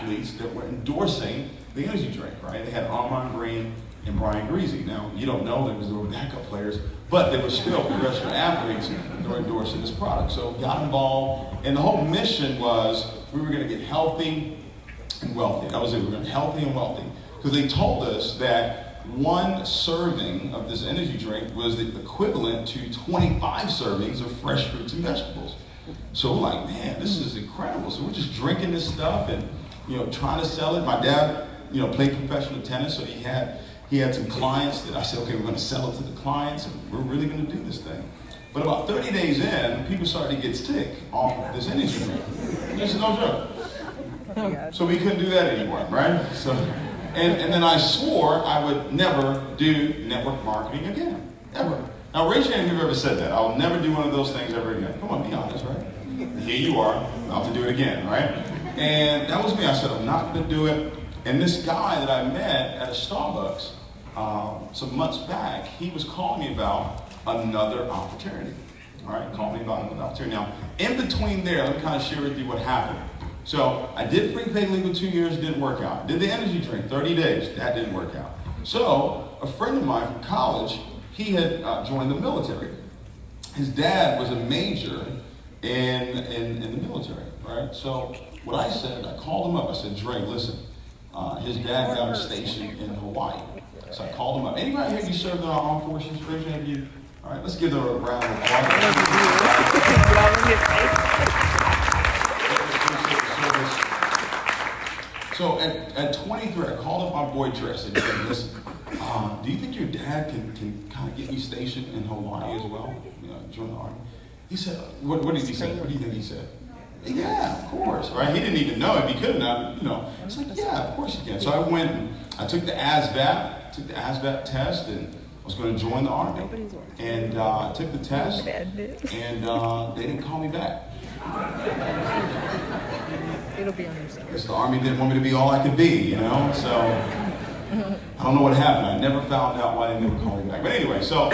athletes that were endorsing the energy drink, right? They had Armand Green and Brian Greasy. Now, you don't know them because they were backup players, but they were still professional athletes that were endorsing this product. So got involved, and the whole mission was we were going to get healthy and wealthy. That was it. We were going to get healthy and wealthy. Because they told us that one serving of this energy drink was the equivalent to 25 servings of fresh fruits and vegetables. So we're like, man, this is incredible. So we're just drinking this stuff and, trying to sell it. My dad, played professional tennis, so he had some clients that I said, okay, we're going to sell it to the clients, and we're really going to do this thing. But about 30 days in, people started to get sick off of this energy drink. This is no joke. So we couldn't do that anymore, right? So, and then I swore I would never do network marketing again, ever. Now, raise your hand if you've ever said that. I'll never do one of those things ever again. Come on, be honest, right? Here you are, I'll have to do it again, right? And that was me. I said, I'm not going to do it. And this guy that I met at a Starbucks some months back, he was calling me about another opportunity. All right, calling me about another opportunity. Now, in between there, let me kind of share with you what happened. So I did prepaid legal 2 years, didn't work out. Did the energy drink, 30 days, that didn't work out. So a friend of mine from college, he had joined the military. His dad was a major in the military, right? So what I said, I called him up. I said, Dre, listen, his dad got a station in Hawaii. So I called him up. Anybody here you served in our armed forces? Raise your hand. You? All right, let's give them a round of applause. So at 23, I called up my boy Dre. I said, listen, do you think your dad can kind of get me stationed in Hawaii as well? Join the army. He said, what did he say? What do you think he said? Yeah, of course, right? He didn't even know if he could not, It's like, yeah, of course he can. So I went and I took the ASVAB test, and I was going to join the Army. And I took the test, and they didn't call me back. It'll be on your side. Because the Army didn't want me to be all I could be, So I don't know what happened. I never found out why they never called me back. But anyway, so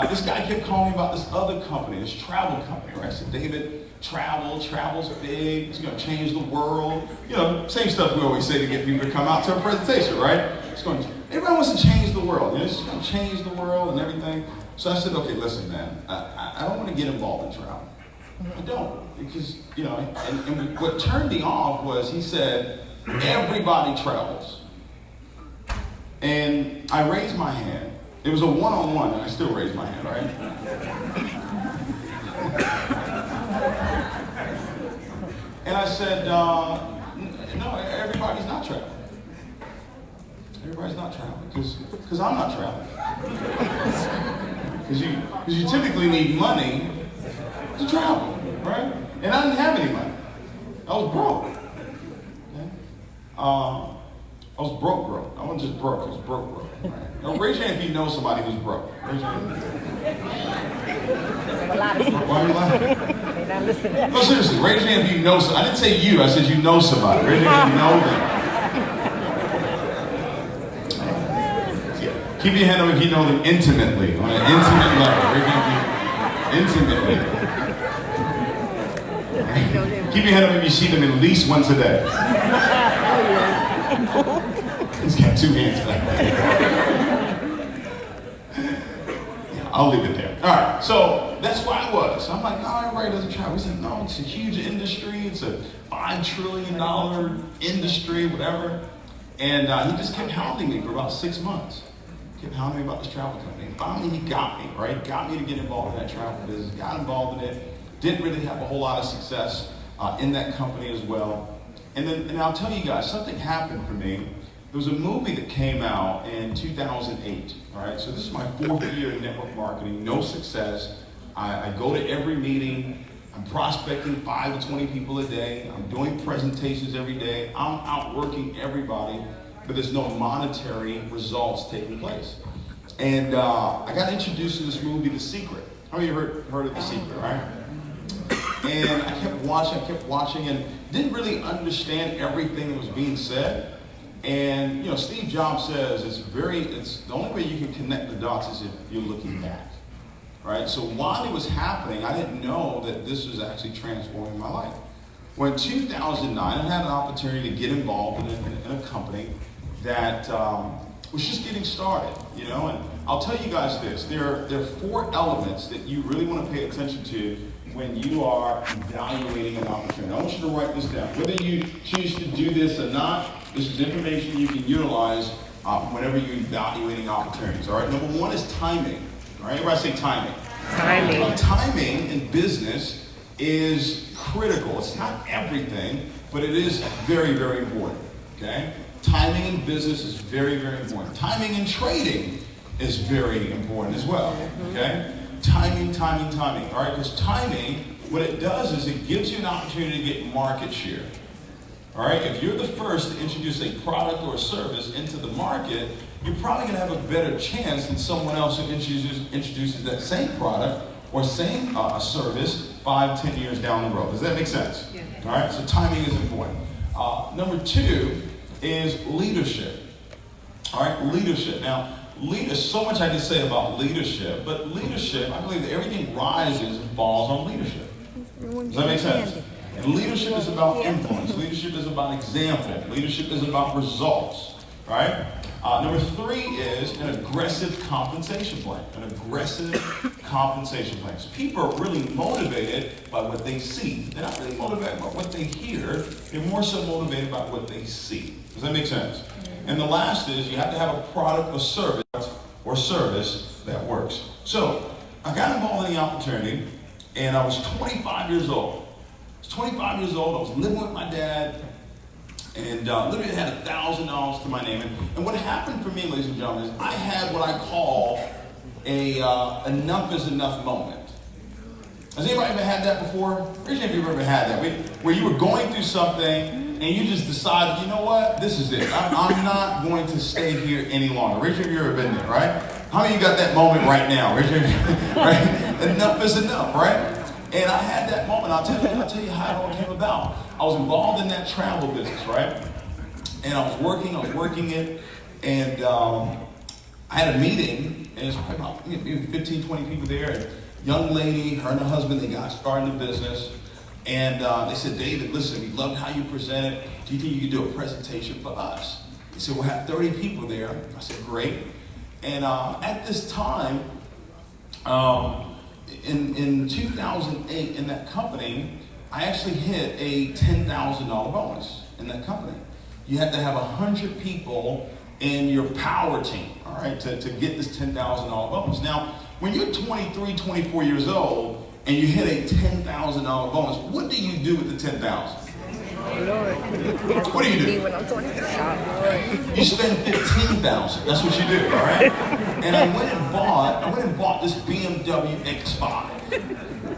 this guy kept calling me about this other company, this travel company, right? I said, David, travel's big, it's going to change the world. Same stuff we always say to get people to come out to a presentation, right? Everybody wants to change the world. It's going to change the world and everything. So I said, okay, listen, man, I don't want to get involved in travel. I don't, because, and what turned me off was he said, everybody travels. And I raised my hand. It was a one-on-one, and I still raised my hand, right? And I said, no, everybody's not traveling. Everybody's not traveling, because I'm not traveling. Because you typically need money to travel, right? And I didn't have any money. I was broke. Okay? I was broke. I wasn't just broke, I was broke. Right? Now raise your hand if you know somebody who's broke. Raise your hand. A lot of people. Why are you laughing? They're not listening. No, seriously, raise your hand if you know somebody. I didn't say you, I said you know somebody. Raise your hand if you know them. Keep your hand up if you know them intimately, on an intimate level. Raise your hand intimately. Keep your hand up if you see them at least once a day. He's got two hands back there. I'll leave it there. All right, so that's where I was. I'm like, no, everybody doesn't travel. He said, no, it's a huge industry. It's a $5 trillion industry, whatever. And he just kept hounding me for about 6 months. Kept hounding me about this travel company. And finally, he got me, right? Got me to get involved in that travel business. Got involved in it. Didn't really have a whole lot of success in that company as well. And I'll tell you guys, something happened for me. There was a movie that came out in 2008, all right? So this is my 4th year in network marketing, no success. I go to every meeting. I'm prospecting 5 to 20 people a day. I'm doing presentations every day. I'm out working everybody, but there's no monetary results taking place. And I got introduced to this movie, The Secret. How many of you heard of The Secret, right? And I kept watching, and didn't really understand everything that was being said. And Steve Jobs says it's the only way you can connect the dots is if you're looking back, right? So while it was happening, I didn't know that this was actually transforming my life. Well, in 2009, I had an opportunity to get involved in a company that was just getting started, you know. And I'll tell you guys this: there are 4 elements that you really want to pay attention to when you are evaluating an opportunity. I want you to write this down. Whether you choose to do this or not, this is information you can utilize whenever you're evaluating opportunities. All right. Number 1 is timing. All right. Everybody say timing. Timing. Timing in business is critical. It's not everything, but it is very, very important. Okay? Timing in business is very, very important. Timing in trading is very important as well. Okay? Timing. All right? Because timing, what it does is it gives you an opportunity to get market share. All right? If you're the first to introduce a product or a service into the market, you're probably going to have a better chance than someone else who introduces that same product or same service 5-10 years down the road. Does that make sense? Yeah. All right, so timing is important. Number 2 is leadership. All right, leadership. Now, so much I can say about leadership, but leadership, I believe that everything rises and falls on leadership. Does that make sense? And leadership is about influence. Leadership is about example. Leadership is about results. Right? Number 3 is an aggressive compensation plan. An aggressive compensation plan. So people are really motivated by what they see. They're not really motivated by what they hear. They're more so motivated by what they see. Does that make sense? And the last is you have to have a product or service that works. So I got involved in the opportunity, and I was 25 years old. I was 25 years old. I was living with my dad. And literally had $1,000 to my name. And what happened for me, ladies and gentlemen, is I had what I call a enough is enough moment. Has anybody ever had that before? Raise your hand if you've ever had that. Where you were going through something and you just decided, you know what, this is it. I'm not going to stay here any longer. Raise your hand if you've ever been there, right? How many of you got that moment right now? Raise your hand, right? Enough is enough, right? And I had that moment. I'll tell you how it all came about. I was involved in that travel business, right? And I was working it, and I had a meeting, and it's probably about 15, 20 people there. And young lady, her and her husband, they got started in the business. And they said, David, listen, we loved how you presented. Do you think you could do a presentation for us? He said, we'll have 30 people there. I said, great. And at this time, in 2008, in that company, I actually hit a $10,000 bonus in that company. You had to have 100 people in your power team, all right, to get this $10,000 bonus. Now, when you're 23, 24 years old, and you hit a $10,000 bonus, what do you do with the $10,000? What do you do? When I'm 25. You spend $15,000. That's what you do, all right? And I went and bought this BMW X5.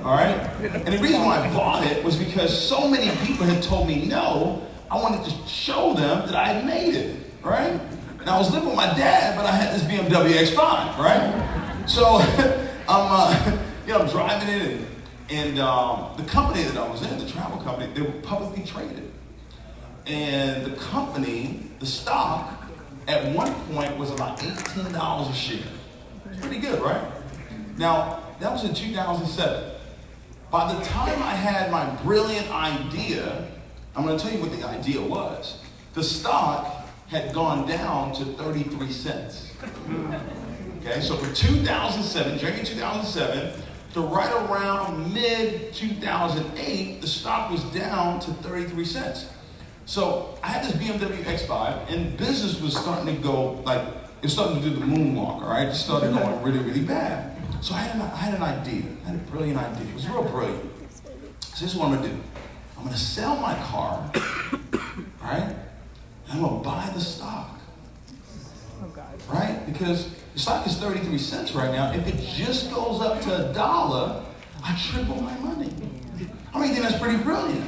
All right? And the reason why I bought it was because so many people had told me no, I wanted to show them that I had made it, right? And I was living with my dad, but I had this BMW X5, right? So I'm driving it, and the company that I was in, the travel company, they were publicly traded. And the company, the stock, at one point was about $18 a share. It's pretty good, right? Now, that was in 2007. By the time I had my brilliant idea, I'm going to tell you what the idea was. The stock had gone down to 33 cents. Okay, so from 2007, January 2007, to right around mid-2008, the stock was down to 33 cents. So I had this BMW X5, and business was starting to go, like, it was starting to do the moonwalk, all right? It started going really, really bad. So I had an idea. I had a brilliant idea. It was real brilliant. So this is what I'm going to do. I'm going to sell my car, all right? And I'm going to buy the stock. Oh, God. Right? Because the stock is 33 cents right now. If it just goes up to $1, I triple my money. I mean, that's pretty brilliant.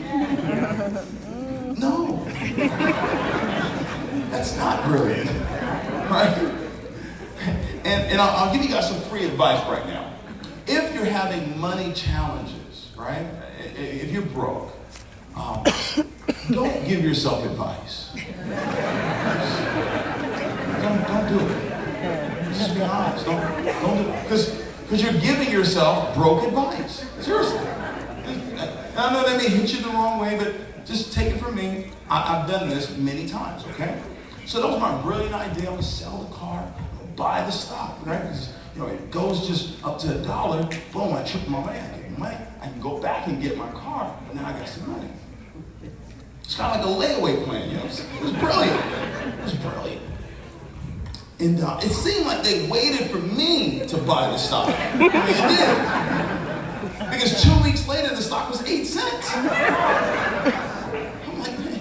No. That's not brilliant. Right? And I'll give you guys some free advice right now. If you're having money challenges, right? If you're broke, don't give yourself advice. Don't do it. Just be honest. Don't do it. Because you're giving yourself broke advice. Seriously. And I know that may hit you the wrong way, but just take it from me. I've done this many times, okay? So that was my brilliant idea. I'm gonna sell the car, I'm gonna buy the stock, right? Because it goes just up to $1. Boom, I triple my money, I get money. I can go back and get my car, but now I got some money. It's kind of like a layaway plan, It was brilliant. It was brilliant. And it seemed like they waited for me to buy the stock. I mean, it did. Because 2 weeks later, the stock was 8 cents. I'm like, man,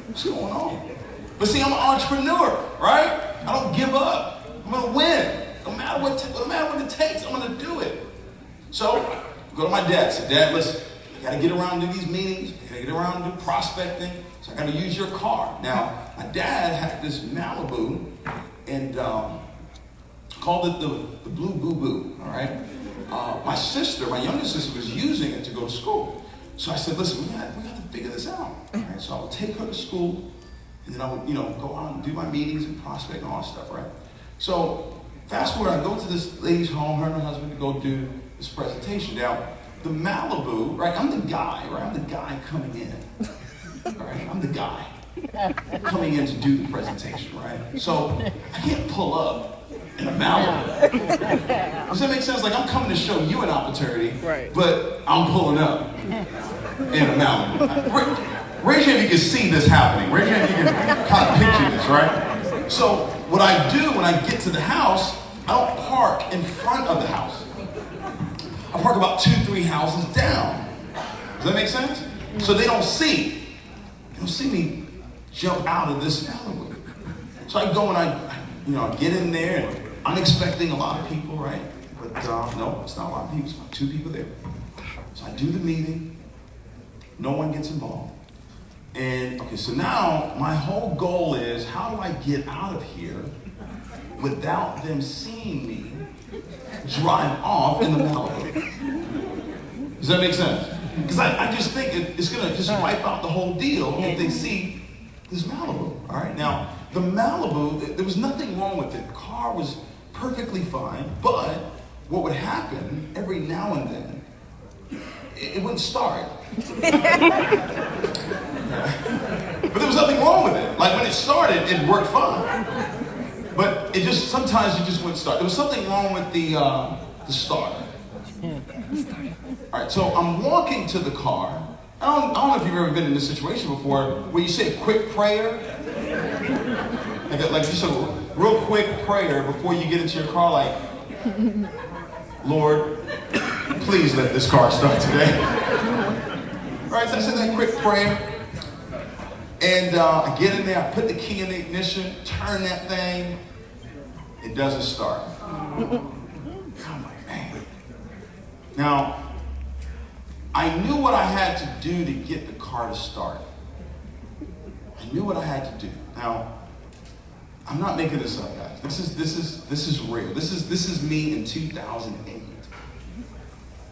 what's going on? But see, I'm an entrepreneur, right? I don't give up. I'm gonna win. No matter what it takes, I'm gonna do it. So, go to my dad. Say, Dad, listen, I gotta get around to these meetings. I gotta get around to prospecting. So I gotta use your car. Now, my dad had this Malibu, and called it the Blue Boo Boo. All right. My youngest sister, was using it to go to school. So I said, listen, we got to figure this out. All right. So I would take her to school, and then I would, go out and do my meetings and prospect and all that stuff, right? So fast forward, I go to this lady's home, her and her husband, to go do this presentation. Now, the Malibu, right? I'm the guy, right? I'm the guy coming in. All right, I'm the guy coming in to do the presentation, right? So I can't pull up in a Malibu. Does that make sense? Like, I'm coming to show you an opportunity, right, but I'm pulling up in a Malibu. Raise your hand if you can see this happening. Raise your hand if you can kind of picture this, right? So what I do when I get to the house, I don't park in front of the house. I park about 2-3 houses down. Does that make sense? So they don't see me jump out of this Malibu. So I go and I get in there, and I'm expecting a lot of people, right? But no, it's not a lot of people. It's about 2 people there. So I do the meeting. No one gets involved. And okay, so now my whole goal is, how do I get out of here without them seeing me drive off in the Malibu? Does that make sense? Because I just think it's going to just wipe out the whole deal if they see this Malibu. All right, now the Malibu, there was nothing wrong with it. The car was perfectly fine, but what would happen every now and then, it wouldn't start. But there was nothing wrong with it. Like, when it started, it worked fine. But sometimes it just wouldn't start. There was something wrong with the starter. All right, so I'm walking to the car. I don't know if you've ever been in this situation before, where you say a quick prayer. Like just a real quick prayer before you get into your car, like, Lord, please let this car start today. All right, so I said that quick prayer. And I get in there, I put the key in the ignition, turn that thing. It doesn't start. I'm like, man. Now, I knew what I had to do to get the car to start. I knew what I had to do. Now, I'm not making this up, guys. This is real. This is me in 2008.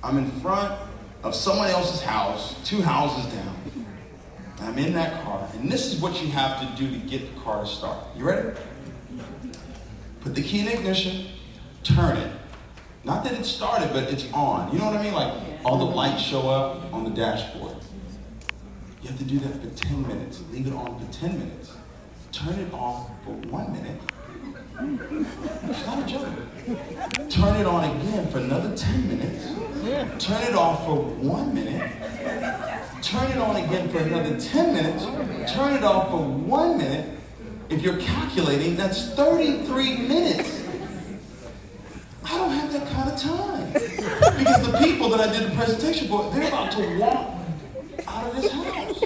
I'm in front of someone else's house, 2 houses down. And I'm in that car, and this is what you have to do to get the car to start. You ready? Put the key in the ignition, turn it. Not that it started, but it's on. You know what I mean? Like, all the lights show up on the dashboard. You have to do that for 10 minutes. Leave it on for 10 minutes. Turn it off for 1 minute. It's not a joke. Turn it on again for another 10 minutes. Turn it off for 1 minute. Turn it on again for another 10 minutes. Turn it off for 1 minute. If you're calculating, that's 33 minutes. I don't have that kind of time. Because the people that I did the presentation for, they're about to walk out of this house.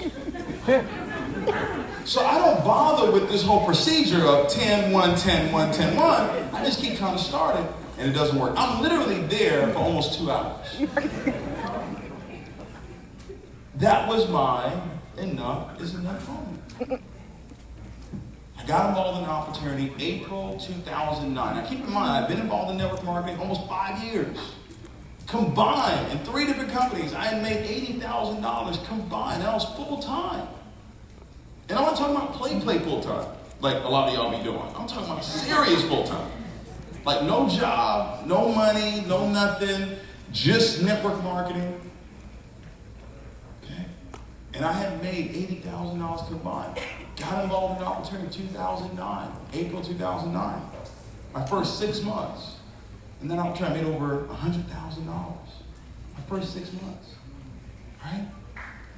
So I don't bother with this whole procedure of 10, 1, 10, 1, 10, 1. I just keep trying to start it, and it doesn't work. I'm literally there for almost 2 hours. That was my enough is enough moment. I got involved in an opportunity April 2009. Now keep in mind, I've been involved in network marketing almost 5 years. Combined, in 3 different companies, I had made $80,000 combined. That was full time. And I'm not talking about play full time, like a lot of y'all be doing. I'm talking about serious full time. Like, no job, no money, no nothing, just network marketing. And I had made $80,000 combined. Got involved in an opportunity in 2009, April 2009. My first 6 months. And then I made over $100,000. My first 6 months. Right?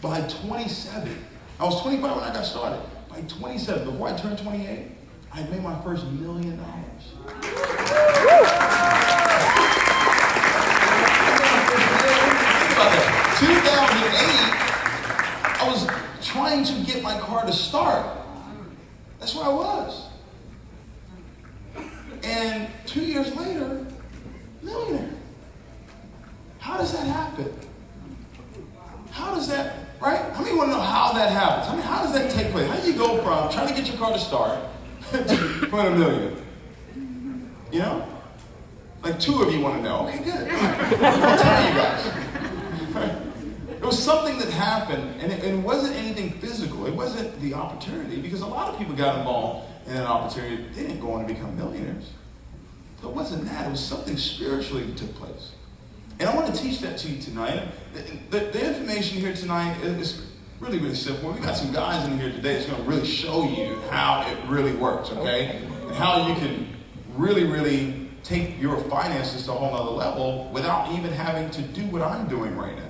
By 27, I was 25 when I got started. By 27, before I turned 28, I had made my first $1 million. Think about that. 2008, I was trying to get my car to start. That's where I was. And 2 years later, millionaire. How does that happen? How does that, right? How many want to know how that happens? I mean, how does that take place? How do you go from trying to get your car to start to $1 million? You know? Like 2 of you want to know. Okay, good. I'll tell you guys. Right? It was something that happened, and it wasn't anything physical. It wasn't the opportunity, because a lot of people got involved in an opportunity. They didn't go on to become millionaires. So it wasn't that. It was something spiritually that took place. And I want to teach that to you tonight. The information here tonight is really, really simple. We got some guys in here today that's going to really show you how it really works, okay? And how you can really, really take your finances to a whole nother level without even having to do what I'm doing right now.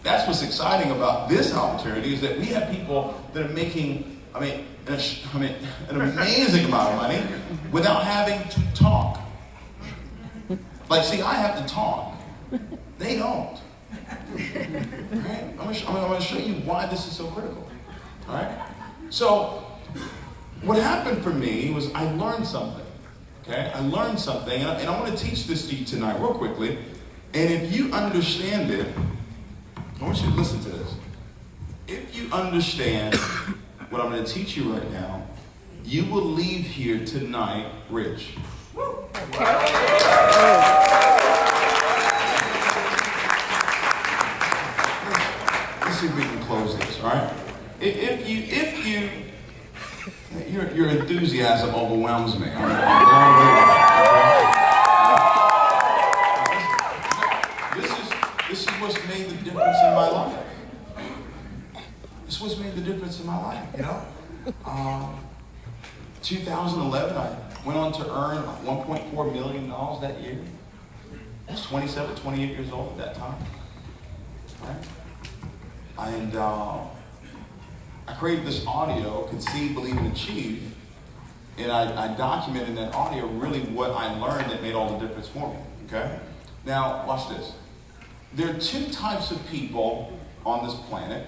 That's what's exciting about this opportunity, is that we have people that are making, an amazing amount of money without having to talk. Like, see, I have to talk. They don't. Right? I'm going to show you why this is so critical. All right? So, what happened for me was I learned something. Okay? I learned something, and I want to teach this to you tonight real quickly. And if you understand it, I want you to listen to this. If you understand what I'm going to teach you right now, you will leave here tonight rich. Let's see if we can close this, all right? Your enthusiasm overwhelms me. All right? This is what's made the difference in my life. This is what's made the difference in my life, you know? 2011, I went on to earn $1.4 million that year. I was 27, 28 years old at that time. Right? And I created this audio, Conceive, Believe, and Achieve. And I documented in that audio really what I learned that made all the difference for me. Okay? Now, watch this. There are 2 types of people on this planet.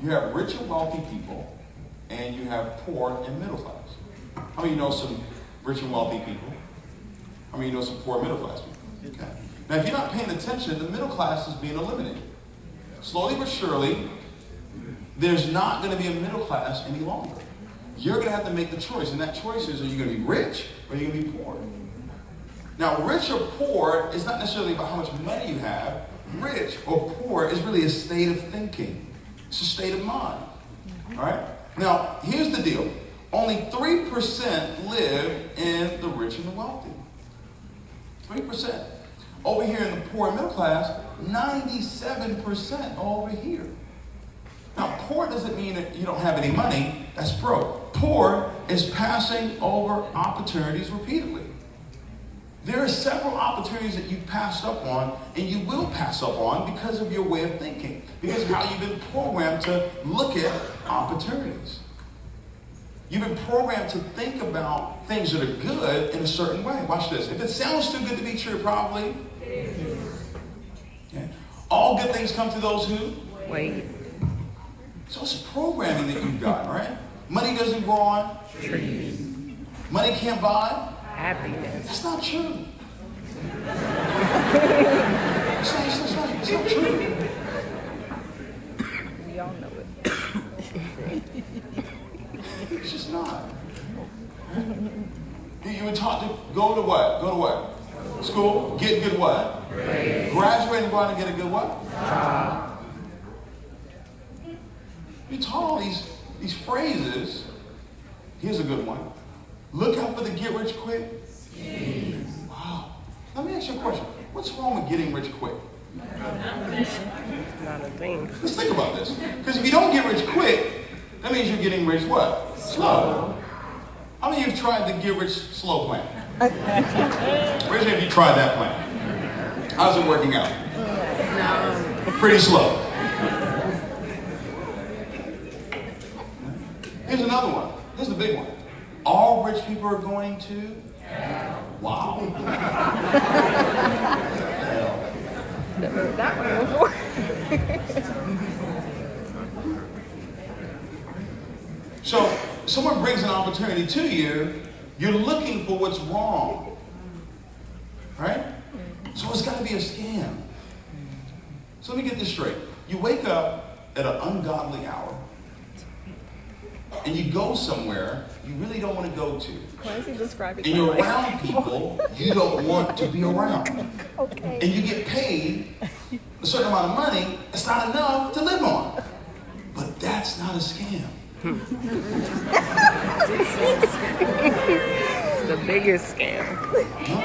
You have rich and wealthy people, and you have poor and middle class. How many of you know some rich and wealthy people? How many of you know some poor middle class people? Okay. Now, if you're not paying attention, the middle class is being eliminated. Slowly but surely, there's not going to be a middle class any longer. You're going to have to make the choice, and that choice is, are you going to be rich or are you going to be poor? Now, rich or poor is not necessarily about how much money you have. Rich or poor is really a state of thinking. It's a state of mind. All right? Now, here's the deal. Only 3% live in the rich and the wealthy. 3%. Over here in the poor and middle class, 97% over here. Now, poor doesn't mean that you don't have any money. That's broke. Poor is passing over opportunities repeatedly. There are several opportunities that you've passed up on, and you will pass up on because of your way of thinking, because of how you've been programmed to look at opportunities. You've been programmed to think about things that are good in a certain way. Watch this. If it sounds too good to be true, probably. Okay. All good things come to those who? Wait. So it's programming that you've got, right? Money doesn't grow on Trees. Money can't buy. Happiness. That's not true. It's not true. We all know it. It's just not. You were taught to go to what? Go to what? School. Get good what? Grades. Graduate and go out and get a good what? Job. You're taught all these phrases. Here's a good one. Look out for the get rich quick. Wow. Let me ask you a question. What's wrong with getting rich quick? Not a thing. Let's think about this. Because if you don't get rich quick, that means you're getting rich what? Slow. How many of you have tried the get rich slow plan? Raise your hand if you tried that plan. How's it working out? No. Pretty slow. Here's another one. This is the big one. All rich people are going to? Wow. Never heard that one before. So, someone brings an opportunity to you, you're looking for what's wrong. Right? So it's got to be a scam. So let me get this straight. You wake up at an ungodly hour, and you go somewhere you really don't want to go to. Why is he describing And you're around people you don't want to be around. Okay. And you get paid a certain amount of money, it's not enough to live on. But that's not a scam. The biggest scam. No?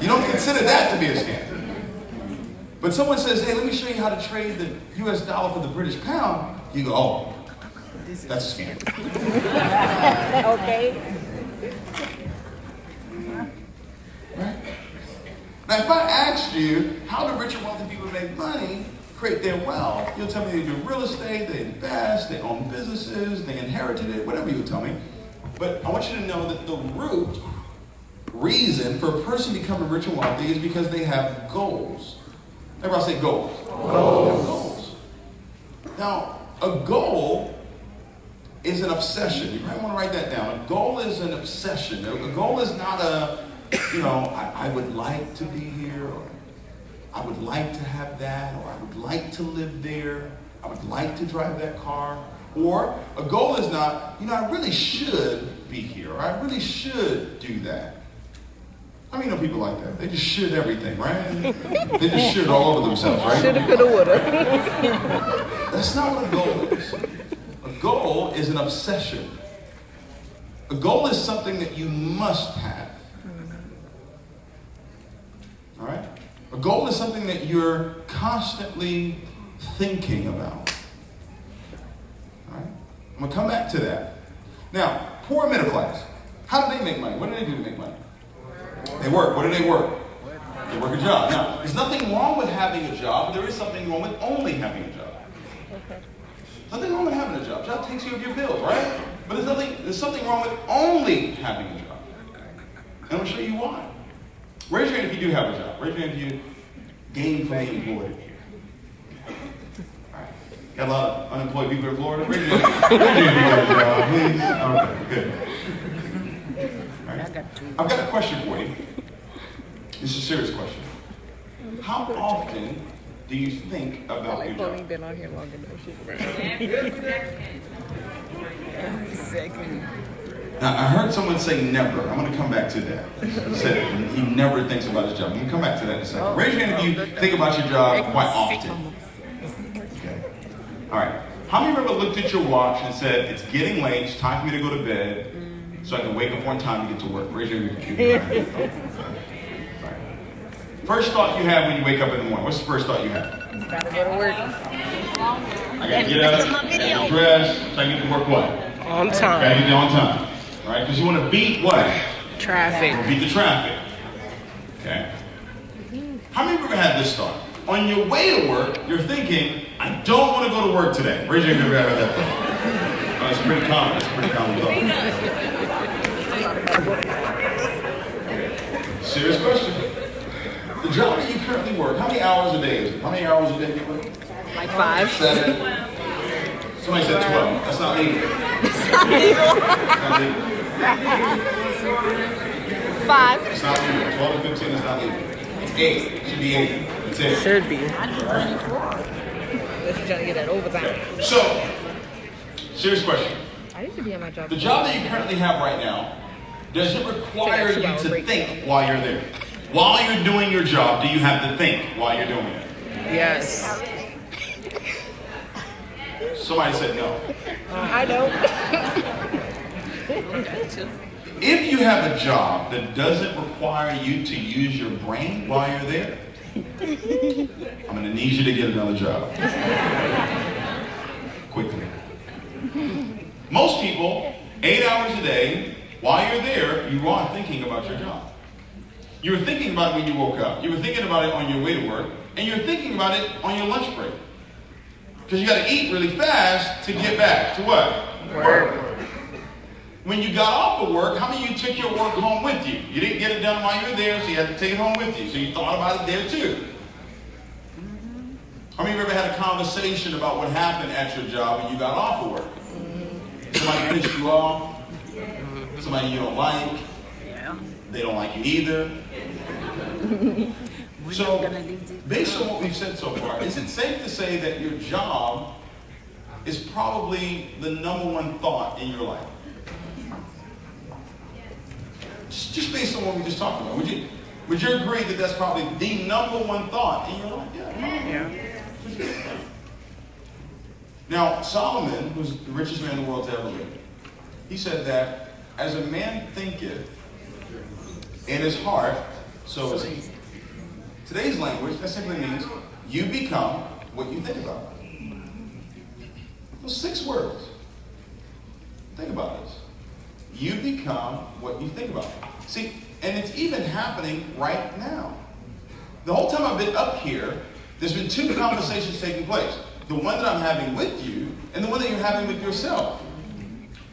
You don't consider that to be a scam. But someone says, hey, let me show you how to trade the US dollar for the British pound. You go, oh, that's a scam. Okay. Right? Now, if I asked you how do rich and wealthy people make money, create their wealth, you'll tell me they do real estate, they invest, they own businesses, they inherited it, whatever you tell me. But I want you to know that the root reason for a person becoming rich and wealthy is because they have goals. Everybody say goals. Goals. Goals. Now, a goal is an obsession. You might want to write that down. A goal is an obsession. A goal is not a, I would like to be here, or I would like to have that, or I would like to live there, I would like to drive that car. Or a goal is not, I really should be here, or I really should do that. I mean, people like that. They just should everything, right? They just should all over themselves, right? Shoulda, coulda, woulda. That's not what a goal is. A goal is an obsession. A goal is something that you must have. All right? A goal is something that you're constantly thinking about. All right? I'm going to come back to that. Now, poor and middle class. How do they make money? What do they do to make money? They work. What do they work? They work a job. Now, there's nothing wrong with having a job. There is something wrong with only having a job. Okay. Nothing wrong with having a job. Job takes care of your bills, right? But there's something wrong with only having a job. And I'm going to show you why. Raise your hand if you do have a job. Raise your hand if you gainfully employed. All right. Got a lot of unemployed people in Florida. Raise your hand. Raise your hand if you got a job, please. Okay, good. All right. I've got a question for you. This is a serious question. How often do you think about your job? Been on here long enough. Now, I heard someone say never. I'm going to come back to that. He said he never thinks about his job. I'm going to come back to that in a second. Raise your hand if you think about your job quite often. Okay. All right. How many of you ever looked at your watch and said, it's getting late, it's time for me to go to bed, so I can wake up on time to get to work? Raise your hand. First thought you have when you wake up in the morning. What's the first thought you have? Gotta go to work. I gotta get up, I gotta dress, so I can get to work what? On Gotta time. get there on time. All right, because you want to beat what? Traffic. Beat the traffic. Okay. How many of you ever had this thought? On your way to work, you're thinking, I don't want to go to work today. Raise your hand if you ever had that thought. That's pretty common. That's a pretty common thought. Serious question. The job that you currently work, how many hours a day is it? How many hours a day do you work? Like 5. 7. Somebody said 12. That's not legal. It's not legal. Not legal. 5. It's not legal. 12 to 15 is not legal. It's 8. It should be 8. That's it. Should be. Let's try to get that overtime. So, serious question. I used to be at my job. The job that you currently have right now, does it require you to think while you're there? While you're doing your job, do you have to think while you're doing it? Yes. Somebody said no. I don't. If you have a job that doesn't require you to use your brain while you're there, I'm going to need you to get another job. Quickly. Most people, 8 hours a day, while you're there, you are thinking about your job. You were thinking about it when you woke up. You were thinking about it on your way to work. And you're thinking about it on your lunch break. Because you got to eat really fast to get back to what? Work. When you got off of work, how many of you took your work home with you? You didn't get it done while you were there, so you had to take it home with you. So you thought about it there too. How many of you ever had a conversation about what happened at your job when you got off of work? Somebody pissed you off? Somebody you don't like? They don't like you either? So, based on what we've said so far, is it safe to say that your job is probably the number one thought in your life? Just based on what we just talked about, would you agree that that's probably the number one thought in your life? Yeah. Now, Solomon, who's the richest man in the world to ever live, he said that as a man thinketh in his heart, so is he. Today's language, that simply means you become what you think about. Those 6 words. Think about this. You become what you think about. See, and it's even happening right now. The whole time I've been up here, there's been 2 conversations taking place. The one that I'm having with you, and the one that you're having with yourself.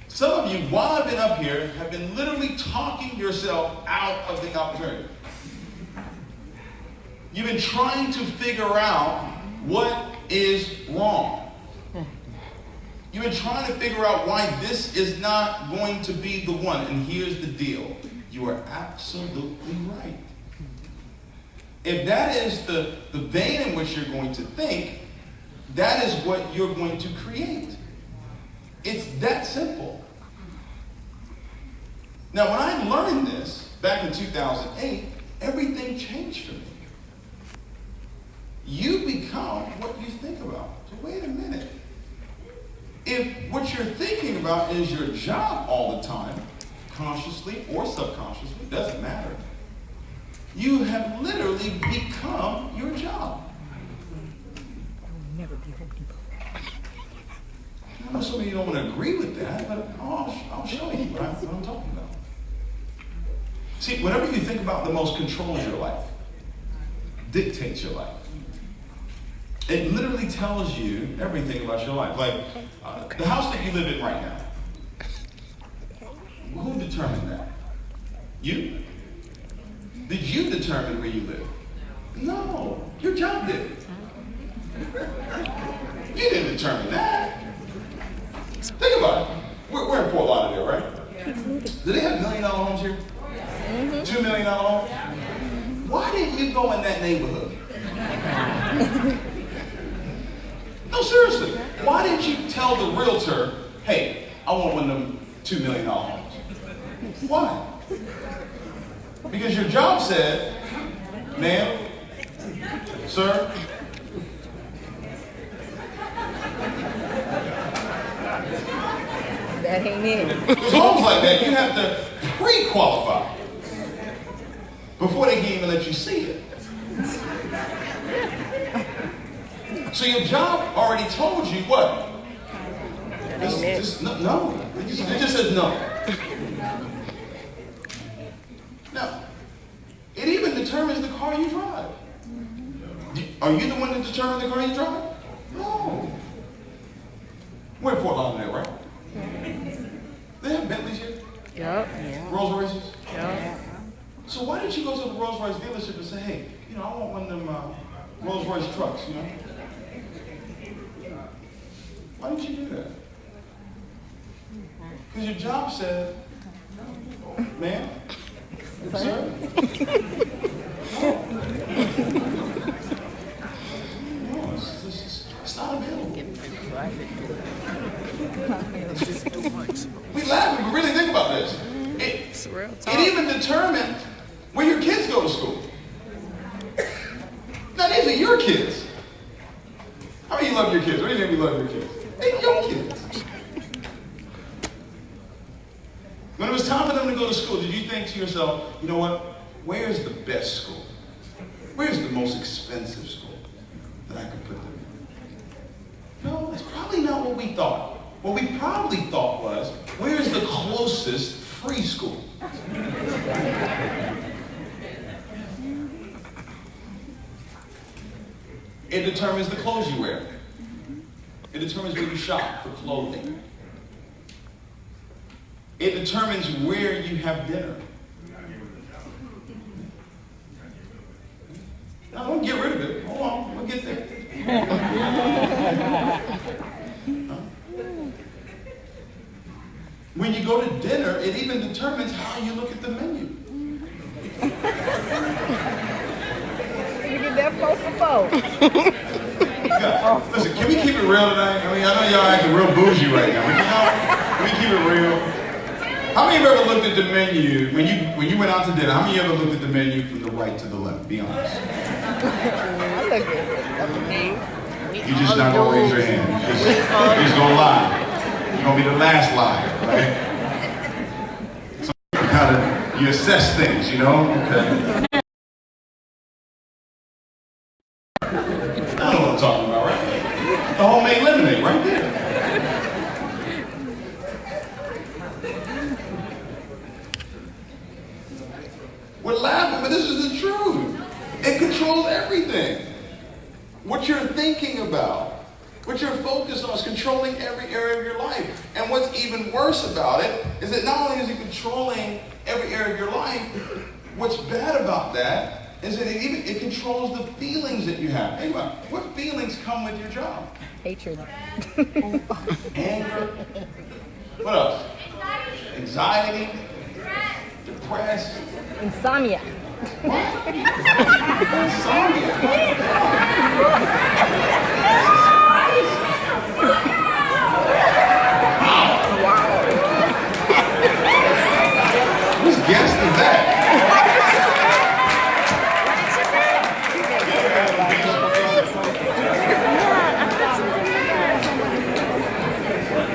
Some of you, while I've been up here, have been literally talking yourself out of the opportunity. You've been trying to figure out what is wrong. You've been trying to figure out why this is not going to be the one. And here's the deal. You are absolutely right. If that is the vein in which you're going to think, that is what you're going to create. It's that simple. Now, when I learned this back in 2008, everything changed for me. You become what you think about. So wait a minute. If what you're thinking about is your job all the time, consciously or subconsciously, doesn't matter. You have literally become your job. Never be Home Depot. I know some of you don't want to agree with that, but I'll show you what I'm talking about. See, whatever you think about the most controls your life, dictates your life. It literally tells you everything about your life. Like the house that you live in right now. Who determined that? You? Did you determine where you live? No, your job did. You didn't determine that. Think about it. We're in Fort Lauderdale, right? Do they have $1 million homes here? $2 million homes? Why didn't you go in that neighborhood? No, seriously. Why didn't you tell the realtor, hey, I want one of them $2 million homes? Why? Because your job said, ma'am, sir, That ain't it. It's homes like that, you have to pre-qualify before they can even let you see it. So your job already told you what? No. It just says no. Now, it even determines the car you drive. Are you the one that determines the car you drive? No. We're in Fort Lauderdale, right? They have Bentleys here? Yep. Rolls Royces? Yep. So why didn't you go to the Rolls Royce dealership and say, hey, I want one of them Rolls Royce trucks, Why didn't you do that? Because your job said, ma'am, sir, no, it's not available. We laugh, but really think about this. It even determines where your kids go to school. Now, these are your kids. How many of you love your kids? What do you think you love your kids? They're your kids. When it was time for them to go to school, did you think to yourself, you know what? Where's the best school? Where's the most expensive school that I could put them in? No, that's probably not what we thought. What we probably thought was, where's the closest free school? It determines the clothes you wear. It determines where you shop for clothing. It determines where you have dinner. Now, don't get rid of it. Hold on, we'll get there. When you go to dinner, it even determines how you look at the menu. You get that 4 for 4. Listen, can we keep it real tonight? I mean, I know y'all acting real bougie right now. Can we keep it real? How many of you ever looked at the menu, when you went out to dinner, how many of you ever looked at the menu from the right to the left? Be honest. I look at it. You're just not going to raise your hand. You're just going to lie. You're going to be the last liar, right? So you assess things, you know? Okay. I know what I'm talking about, right? The homemade lemonade right there. We're laughing, but this is the truth. It controls everything. What you're thinking about, what you're focused on is controlling every area of your life. And what's even worse about it is that not only is it controlling every area of your life, what's bad about that is that it controls the feelings that you have. Think about it. What feelings come with your job? Hatred. Anger. What else? Anxiety. Depressed. Insomnia. Insomnia. Wow. Whose guess is that?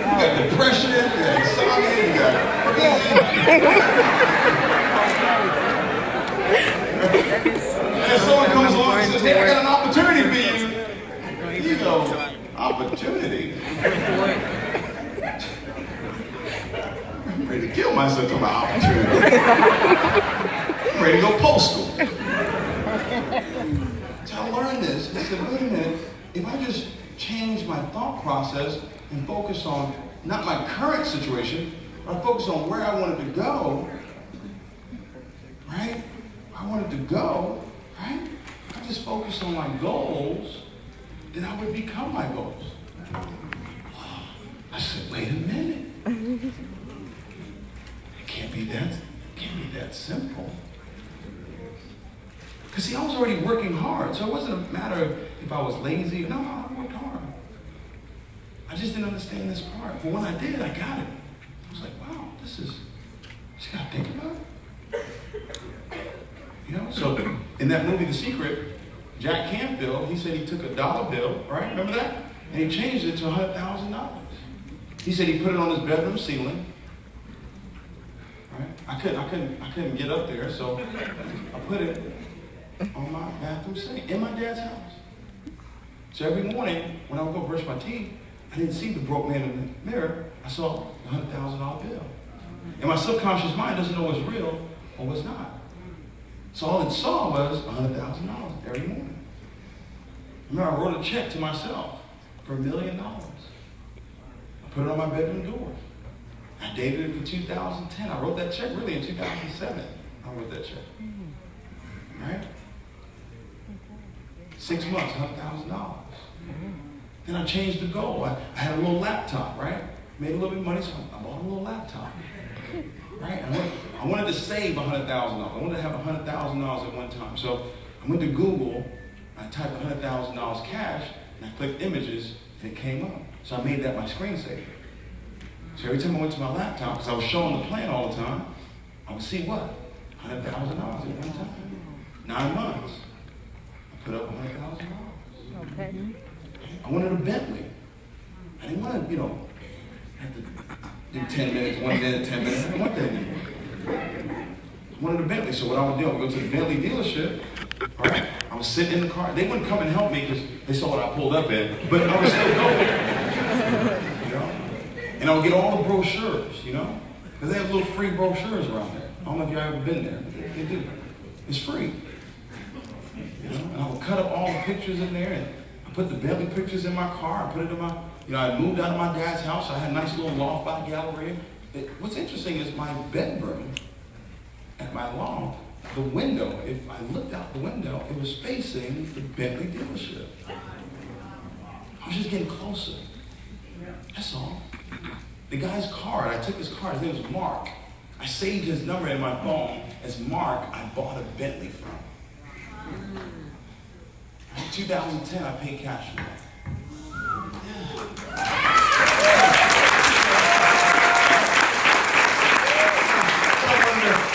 You got depression, you got insomnia, you got and someone comes along and says, hey, I got an opportunity for you. You know, opportunity. I'm ready to kill myself to my opportunity. I'm ready to go postal. So I learned this. I said, wait a minute, if I just change my thought process and focus on not my current situation, but I focus on where I wanted to go, right? I wanted to go, right? I just focused on my goals, then I would become my goals. I said, wait a minute. It can't be that simple. Because see, I was already working hard, so it wasn't a matter of if I was lazy. No, I worked hard. I just didn't understand this part. But when I did, I got it. I was like, wow, just gotta think about it. You know, so in that movie, The Secret, Jack Canfield, he said he took $1 bill, right? Remember that? And he changed it to $100,000. He said he put it on his bedroom ceiling. Right? I couldn't get up there, so I put it on my bathroom sink in my dad's house. So every morning when I would go brush my teeth, I didn't see the broke man in the mirror. I saw the $100,000 bill. And my subconscious mind doesn't know what's real or what's not. So all it saw was $100,000 every morning. Remember, I wrote a check to myself for $1 million. I put it on my bedroom door. I dated it for 2010. I wrote that check really in 2007. I wrote that check. Right? 6 months, $100,000. Then I changed the goal. I had a little laptop, right? Made a little bit of money, so I bought a little laptop. Right? I wanted to save $100,000. I wanted to have $100,000 at one time. So I went to Google, I typed $100,000 cash, and I clicked images, and it came up. So I made that my screensaver. So every time I went to my laptop, because I was showing the plan all the time, I would see what? $100,000 at one time. 9 months. I put up $100,000. Okay. I wanted a Bentley. I didn't want to, have to do 10 minutes, 1 minute, 10 minutes. I didn't want that anymore. I wanted a Bentley, so what I would do, I would go to the Bentley dealership, Right? I was sitting in the car. They wouldn't come and help me because they saw what I pulled up in, but I was still going. You know? And I would get all the brochures, you know? Because they have little free brochures around there. I don't know if you've ever been there, but they do. It's free. You know? And I would cut up all the pictures in there, and I put the Bentley pictures in my car. I put it in my, you know, I moved out of my dad's house. So I had a nice little loft by the gallery. What's interesting is my bedroom at my loft, the window, if I looked out the window, it was facing the Bentley dealership. I was just getting closer. That's all. The guy's card, I took his card, his name was Mark. I saved his number in my phone as Mark I bought a Bentley from. In 2010, I paid cash for that.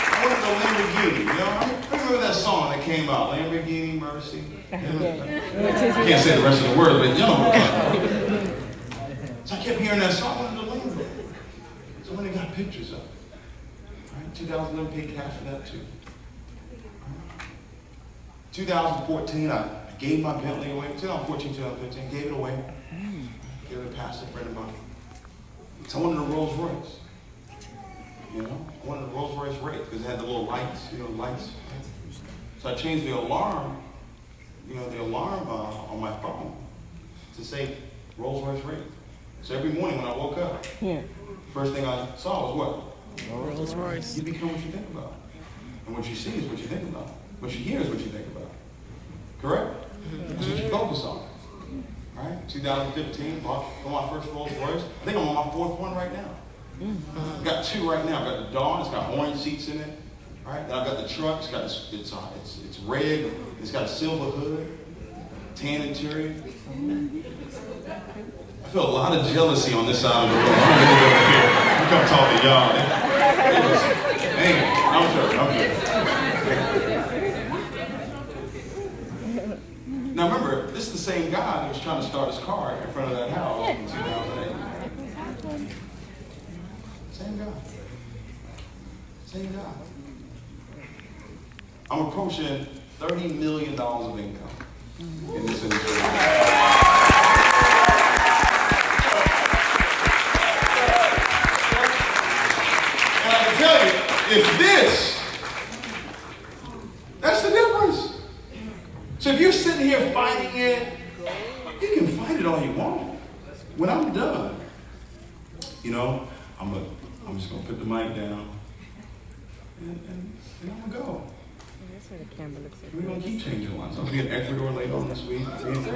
I wanted the Lamborghini, you know? I remember that song that came out, Lamborghini Mercy. You know? Can't say the rest of the words, but you know what I'm talking about. So I kept hearing that song, I wanted the Lamborghini. So when they got pictures of it, right? 2011 paid cash for that too. 2014, I gave my Bentley away. 2014, 2015, gave it away. Gave it to a pastor friend of mine. So I wanted a Rolls Royce. You know, I wanted a Rolls Royce Wraith because it had the little lights, you know, lights. So I changed the alarm, you know, the alarm on my phone to say Rolls Royce Wraith. So every morning when I woke up, first thing I saw was what? Rolls Royce. You become what you think about. And what you see is what you think about. What you hear is what you think about. Correct? That's what you focus on. Right? 2015, bought my first Rolls Royce. I think I'm on my fourth one right now. I've got two right now. I've got the Dawn, it's got orange seats in it. Right? Then I've got the truck, it's red, it's got a silver hood, tan interior. I feel a lot of jealousy on this side of the room. I'm gonna go over here. You come talk to y'all. I'm joking. Now remember, this is the same guy that was trying to start his car in front of that house in 2008. Same guy. Same guy. I'm approaching $30 million of income in this industry. And I can tell you, if that's the difference. So if you're sitting here fighting it, you can fight it all you want. When I'm done, you know, I'm just gonna put the mic down and I'm gonna go. That's where the camera looks like. We're gonna keep changing ones. I'll be in Ecuador later on this week. If it's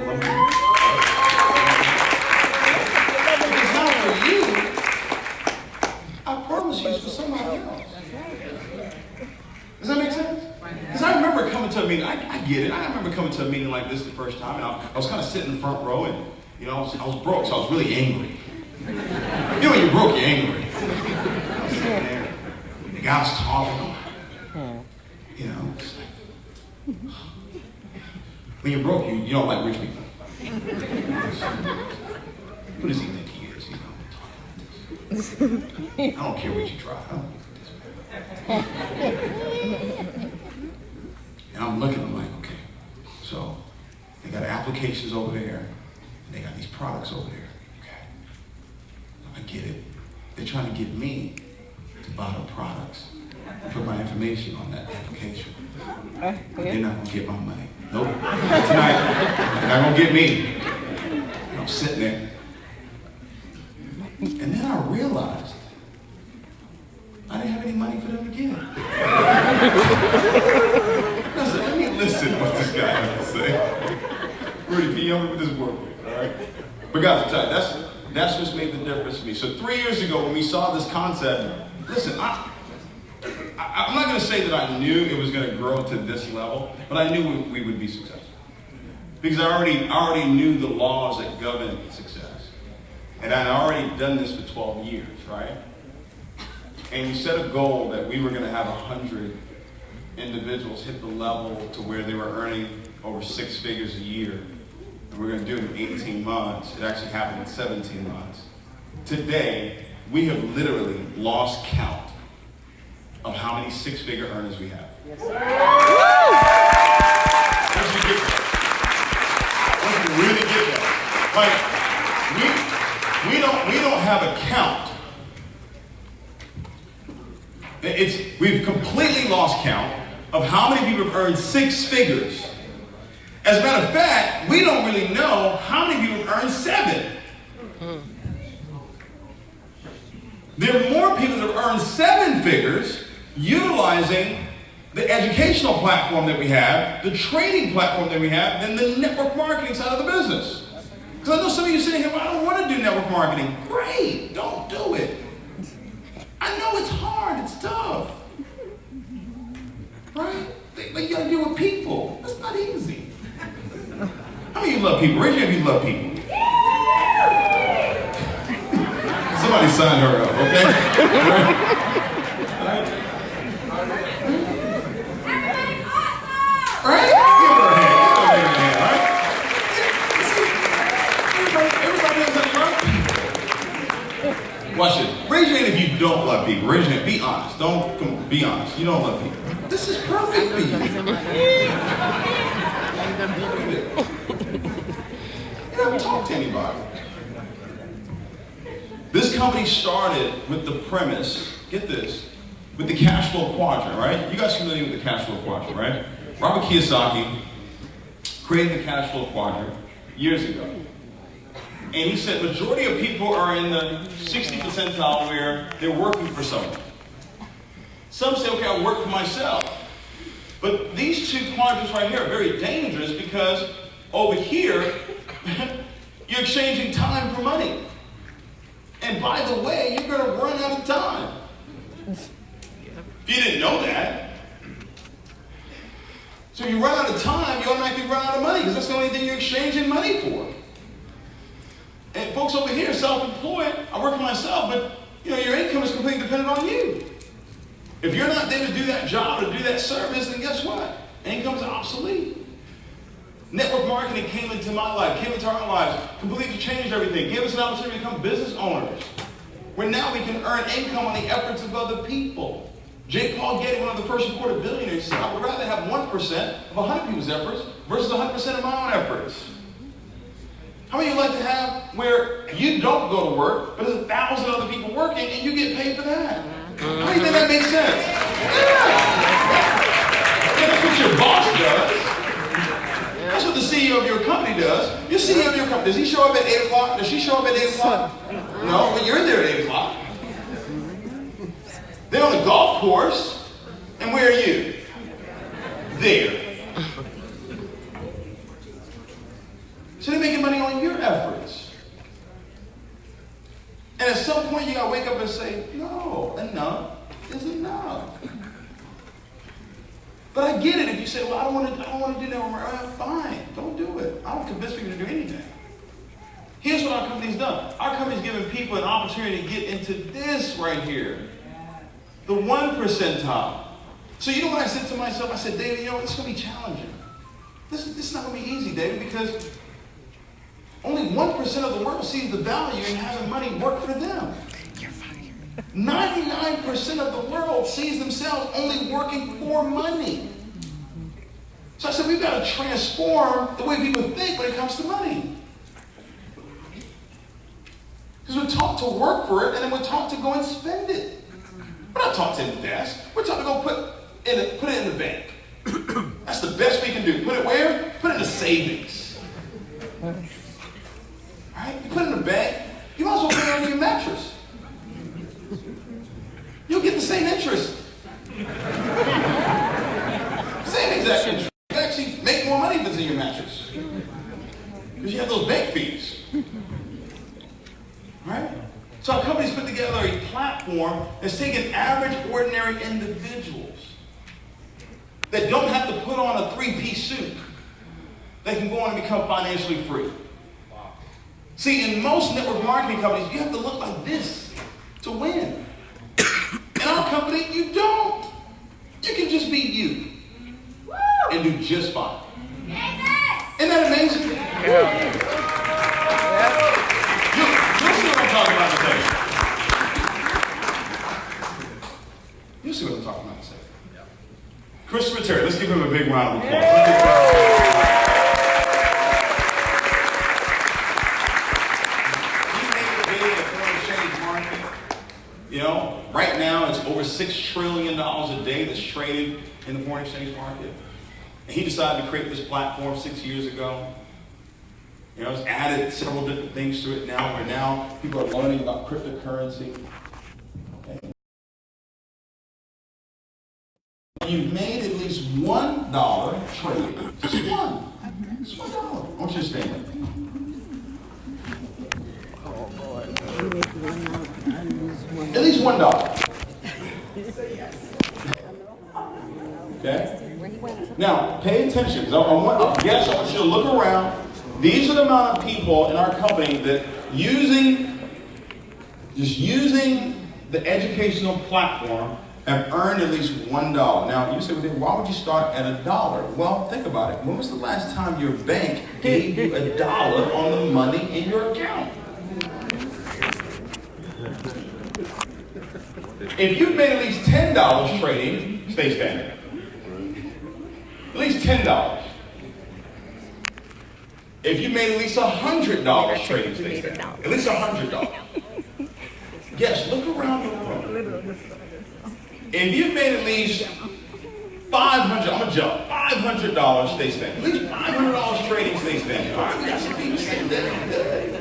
not for you, I promise you it's for somebody else. Does that make sense? Because I remember coming to a meeting, I get it. I remember coming to a meeting like this the first time, and I was kind of sitting in the front row, and you know, I was broke, so I was really angry. You know, when you're broke, you're angry. I was sitting there, the guy was talking, you know, it's like, when you're broke, you don't like rich people. Who does he think he is? You know, I don't care what you try. And I'm looking, I'm like, okay, so they got applications over there, and they got these products over there. Okay, I get it. They're trying to get me to buy the products, put my information on that application. But they're not gonna get my money. Nope. Tonight, they're not gonna get me. And I'm sitting there. And then I realized I didn't have any money for them to give. Let me listen to what this guy has to say. Rudy, can you help me with this work, all right? But guys, I'll tell you, that's what's made the difference for me. So 3 years ago when we saw this concept, listen, I'm not going to say that I knew it was going to grow to this level, but I knew we would be successful. Because I already knew the laws that govern success. And I'd already done this for 12 years, right? And we set a goal that we were going to have 100 individuals hit the level to where they were earning over 6 figures a year. And we're going to do it in 18 months. It actually happened in 17 months. Today, we have literally lost count of how many 6-figure earners we have. Yes, sir. get that. I want you to really get that. Like, we don't have a count. We've completely lost count of how many people have earned 6 figures. As a matter of fact, we don't really know how many people have earned 7. There are more people that have earned 7 figures utilizing the educational platform that we have, the training platform that we have, than the network marketing side of the business. Because I know some of you sitting here, well, I don't want to do network marketing. Great, don't do it. I know it's hard, it's tough. Right? But you gotta deal with people. That's not easy. How many of you love people? Raise your hand if you love people. Somebody sign her up, okay? Right? Give her a hand. Give her a hand, right? Everybody does that, right? Watch it. Raise your hand if you don't love people. Raise your hand. Be honest. Come on, be honest. You don't love people. This is perfect for you. You don't talk to anybody. This company started with the premise, get this, with the cash flow quadrant, right? You guys familiar with the cash flow quadrant, right? Robert Kiyosaki created the cash flow quadrant years ago. And he said majority of people are in the 60th percentile where they're working for someone. Some say, okay, I work for myself. But these 2 quadrants right here are very dangerous because over here, you're exchanging time for money. And by the way, you're going to run out of time. If you didn't know that. So you run out of time, you automatically run out of money because that's the only thing you're exchanging money for. And folks over here, self-employed, I work for myself, but your income is completely dependent on you. If you're not there to do that job, to do that service, then guess what? Income's obsolete. Network marketing came into my life, came into our lives, completely changed everything, gave us an opportunity to become business owners, where now we can earn income on the efforts of other people. J. Paul Getty, one of the first recorded billionaires, said, I would rather have 1% of 100 people's efforts versus 100% of my own efforts. How many of you like to have where you don't go to work, but there's 1,000 other people working and you get paid for that? How many think that makes sense? Yeah. That's what your boss does. That's what the CEO of your company does. Your CEO of your company, does he show up at 8 o'clock? Does she show up at 8 o'clock? No, but you're there at 8 o'clock. They're on a golf course, and where are you? There. So they're making money on your efforts. And at some point you gotta wake up and say, no, enough is enough. But I get it if you say, well, I don't want to do that. Fine, don't do it. I don't convince people to do anything. Here's what our company's done. Our company's given people an opportunity to get into this right here. The 1 percentile. So you know what I said to myself? I said, David, it's going to be challenging. This is not going to be easy, David, because only 1% of the world sees the value in having money work for them. 99% of the world sees themselves only working for money. So I said, we've got to transform the way people think when it comes to money. Because we're taught to work for it, and then we're taught to go and spend it. We're not taught to invest. We're taught to go put it in the bank. That's the best we can do. Put it where? Put it in the savings. Right? You put it in the bank, you might as well put it on your mattress. You'll get the same interest. Same exact interest. You actually make more money if it's in your mattress. Because you have those bank fees. Right? So our company's put together a platform that's taking average, ordinary individuals that don't have to put on a 3-piece suit. They can go on and become financially free. Wow. See, in most network marketing companies, you have to look like this to win. In our company, you don't. You can just be you and do just fine. Isn't that amazing? Yeah. You'll see what I'm talking about today. You'll see what I'm talking about today. Christopher Terry, let's give him a big round of applause. over $6 trillion a day that's traded in the foreign exchange market. And he decided to create this platform 6 years ago. You know, it's added several different things to it now, where now people are learning about cryptocurrency. Okay. You've made at least $1 trading. Just one. Just $1. I want you to stand there. At least $1. Okay? Now, pay attention. I want you to look around. These are the amount of people in our company that using the educational platform have earned at least $1. Now, you say, well, why would you start at $1? Well, think about it. When was the last time your bank gave you $1 on the money in your account? If you've made at least $10 trading, stay standing. At least $10. If you made at least $100 trading, stay standing. At least $100. Yes, look around the room. If you've made at least $500, I'm gonna jump. $500, stay standing. At least $500 trading, stay standing. All right, that's what people say. Good.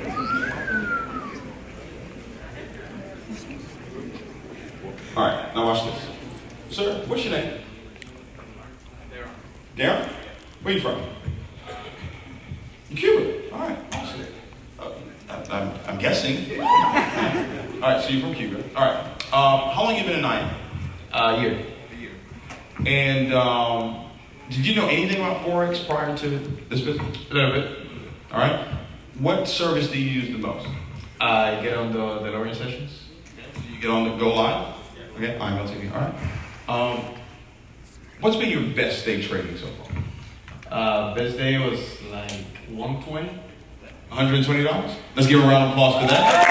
All right, now watch this. Sir, what's your name? Darren. Where are you from? Cuba. All right, awesome. I'm guessing. All right, so you're from Cuba. All right. How long have you been in IM? A year. And did you know anything about Forex prior to this business? A little bit. All right. What service do you use the most? I get on the lowering sessions. Do you get on the Go Live? Okay, fine, I'll take you. All right. What's been your best day trading so far? Best day was like 120. $120? Let's give a round of applause for that.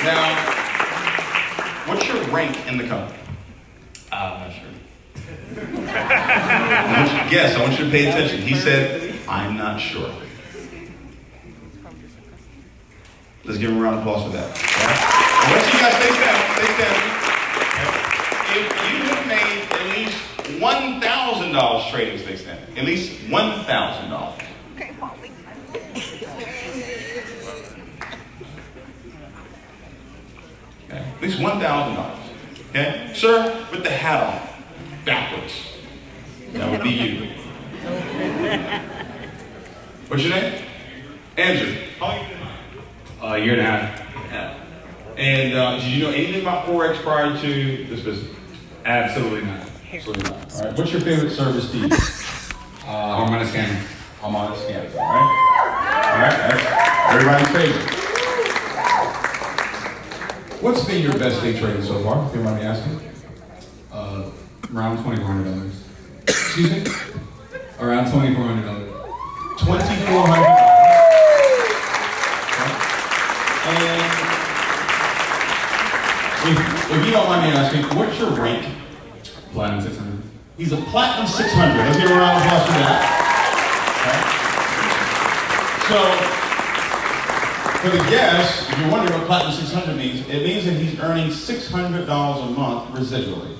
Now, what's your rank in the company? I'm not sure. I want you to guess. I want you to pay attention. He said, I'm not sure. Let's give him a round of applause for that. Right? I want you guys to stay standing. If you have made at least $1,000 trading, stay standing. At least $1,000. Okay, Polly. Okay. At least $1,000. Okay? Sir, with the hat on, backwards. That would be you. What's your name? Andrew. How long have you been? A year and a half. Yeah. And did you know anything about Forex prior to this business? Absolutely not. Absolutely not. All right. What's your favorite service to use? Harmonic scanner. Harmonic scans. All right. All right. That's everybody's favorite. What's been your best day trading so far? If you mind me asking. Around $2,400. Excuse me. Around $2,400. $2,400. And if you don't mind me asking, what's your rank? Platinum 600. He's a Platinum 600. Let's give a round of applause for that. Okay. So, for the guests, if you're wondering what Platinum 600 means, it means that he's earning $600 a month residually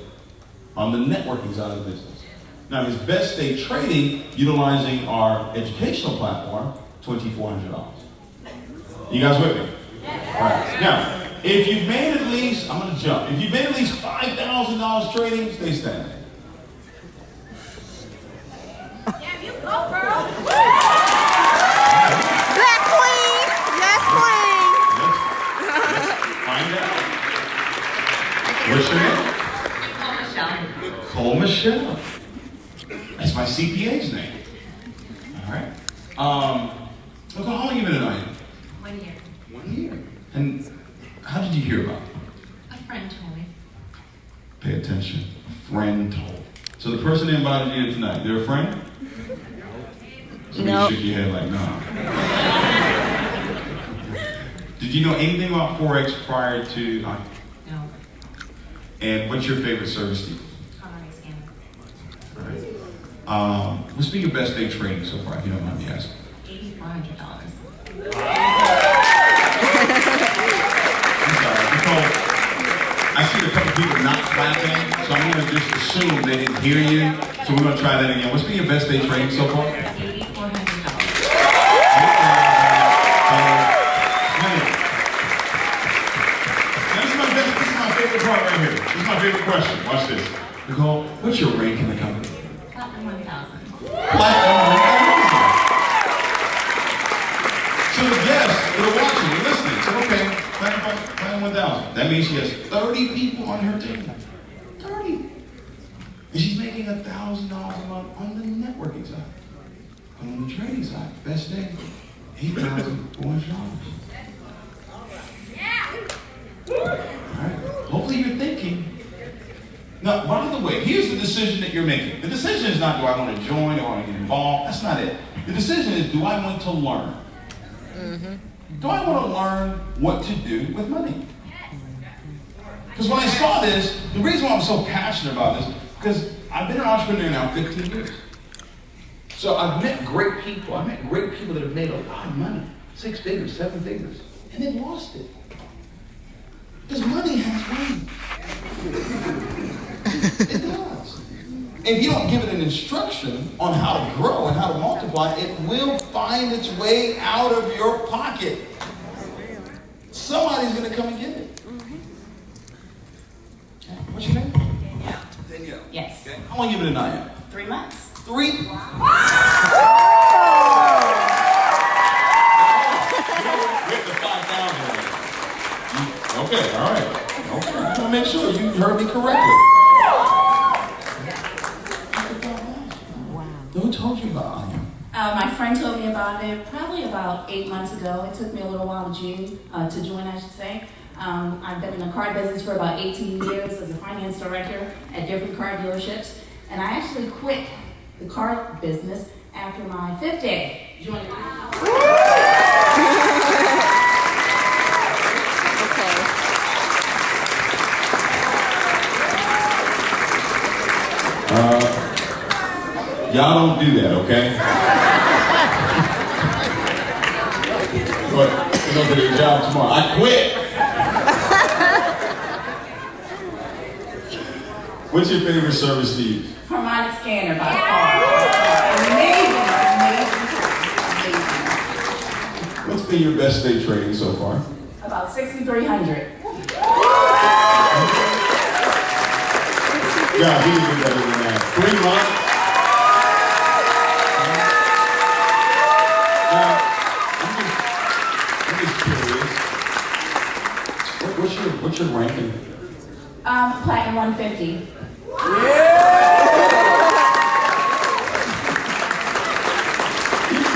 on the networking side of the business. Now, his best day trading, utilizing our educational platform, $2,400. You guys with me? All right. Now, if you've made at least, I'm going to jump. If you've made at least $5,000 trading, stay standing. Yeah, you go, girl. Black queen! Yes, Let's find out. What's your name? Cole Michelle. That's my CPA's name. All right. Look, how long have you been in IM? 1 year. 1 year. And how did you hear about it? A friend told me. Pay attention. A friend told. So the person that invited you in tonight, they're a friend? So No. you shook your head like, nah. Did you know anything about Forex prior to IM? No. And what's your favorite service to use? Harmonic scanner. All right. What's been your best day trading so far, if you don't mind me asking? $8,400. happening, so I'm going to just assume they didn't hear you. So we're going to try that again. What's been your best day trading so far? This is my favorite part right here. This is my favorite question. Watch this. Nicole, what's your rank in the company? Platinum 1000. Platinum 1000. So the guests that are watching and listening, so okay, Platinum 1000. That means she has 30 people on her team. 30. And she's making $1,000 a month on the networking side. And on the trading side, best day, $8,400. Alright, hopefully you're thinking. Now, by the way, here's the decision that you're making. The decision is not, do I want to join, do I want to get involved? That's not it. The decision is, do I want to learn? Do I want to learn what to do with money? Because when I saw this, the reason why I'm so passionate about this, because I've been an entrepreneur now 15 years. So I've met great people. I've met great people that have made a lot of money, 6 figures, 7 figures, and then lost it. Because money has wings. It does. If you don't give it an instruction on how to grow and how to multiply, it will find its way out of your pocket. Somebody's going to come and get it. What's your name? Danielle. Yes. Okay. How long you been in IM? 3 months. 3? We're at the 5,000. Okay, all right. Okay, I want to make sure you heard me correctly. Who told you about IM? My friend told me about it probably about 8 months ago. It took me a little while to join, I should say. I've been in the car business for about 18 years as a finance director at different car dealerships. And I actually quit the car business after my 5th day joining. Y'all don't do that, okay? But you go to your job tomorrow. I quit. What's your favorite service to use? Harmonic scanner by far. Amazing. What's been your best day trading so far? About 6,300. Yeah, he did better than that. 3 months. Now, I'm just curious. What's your ranking? Platinum 150.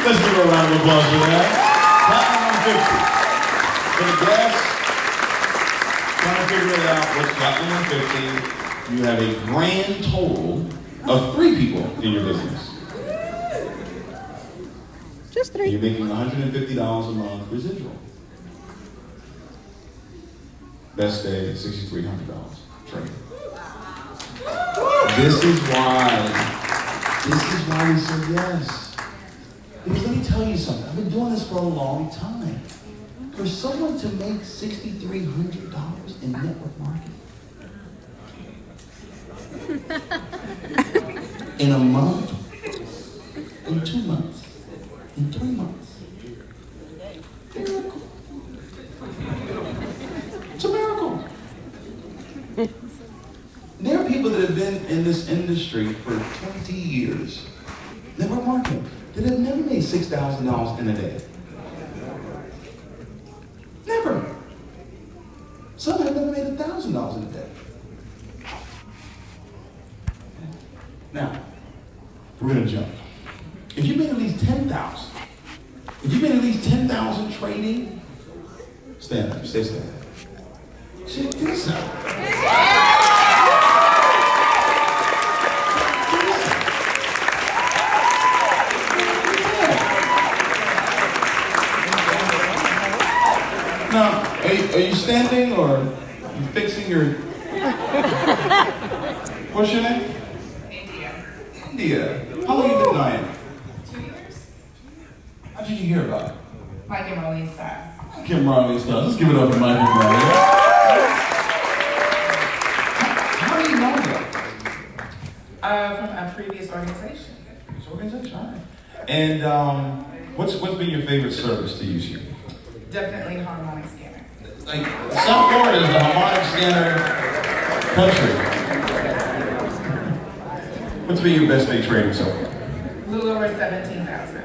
Let's give her a round of applause for that. Platinum 150. For the guests, trying to figure it out, what's Platinum 150? You have a grand total of 3 people in your business. Just 3. And you're making $150 a month residual. Best day, $6,300 trading. This is why we said yes. Because let me tell you something. I've been doing this for a long time. For someone to make $6,300 in network marketing in a month, in 2 months, in 3 months, miracle. It's a miracle. There are people that have been in this industry for 20 years, network marketing, that have never made $6,000 in a day. Never. Some have never made $1,000 in a day. Now, we're gonna jump. If you made at least 10,000, if you made at least 10,000 trading, stand up, stay standing. Check this out. Now, are you standing or are you fixing your... What's your name? India. How long have you been in IM? 2 years. How did you hear about it? Mike and Marlene style. Kim Riley stuff. Let's give it up for Mike and Riley. How do And what's been your favorite service to use here? Definitely harmonic scanner. Like, South Florida is the harmonic scanner country. What's been your best day trading so far? A little over 17,000.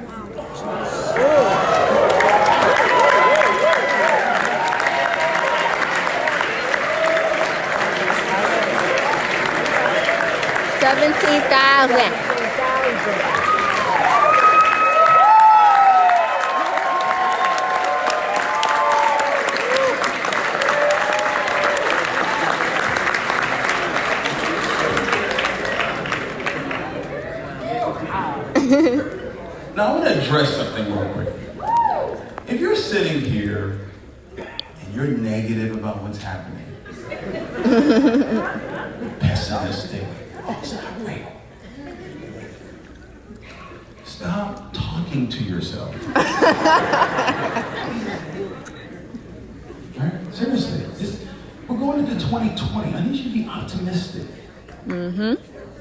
$17,000. Now I want to address something real quick. If you're sitting here and you're negative about what's happening, pessimistic, it's not real. Stop talking to yourself. Right? Seriously, we're going into 2020. I need you to be optimistic. Does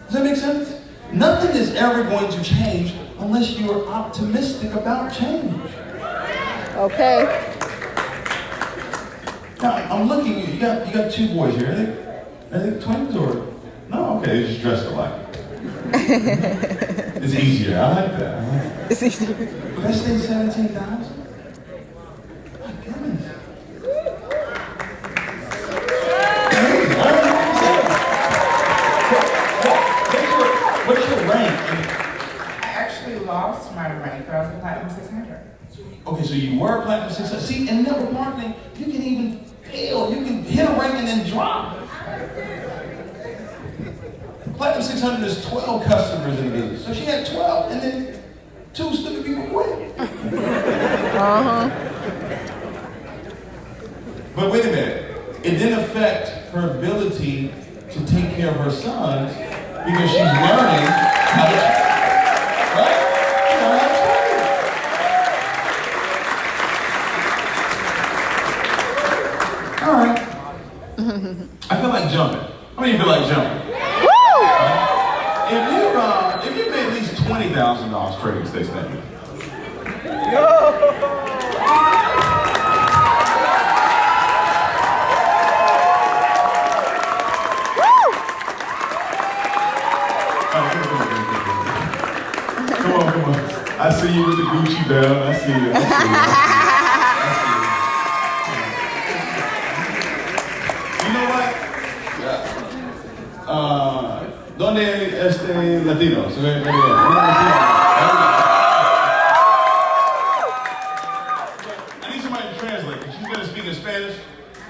that make sense? Nothing is ever going to change unless you are optimistic about change. Okay. Now, I'm looking, you got two boys here. Are they twins or? No, okay, they just dressed alike. It's easier, I like that. It's easier. Best thing 17,000? My goodness. What's your rank? I actually lost my rank, but I was a platinum 600. Okay, so you were platinum 600. See, in network marketing, you can even fail. You can hit a rank and then drop. Platinum 600 is 12 customers in business. So she had 12, and then 2 stupid people quit. But wait a minute. It didn't affect her ability to take care of her sons because she's learning how to, right? She's learning how to trade. All right. I feel like jumping. How many of you feel like jumping? If you made at least $20,000 trading, stay standing. Come on. I see you with the Gucci belt. I see you. You know what? ¿Dónde latinos? I need somebody to translate. She's gonna speak in Spanish.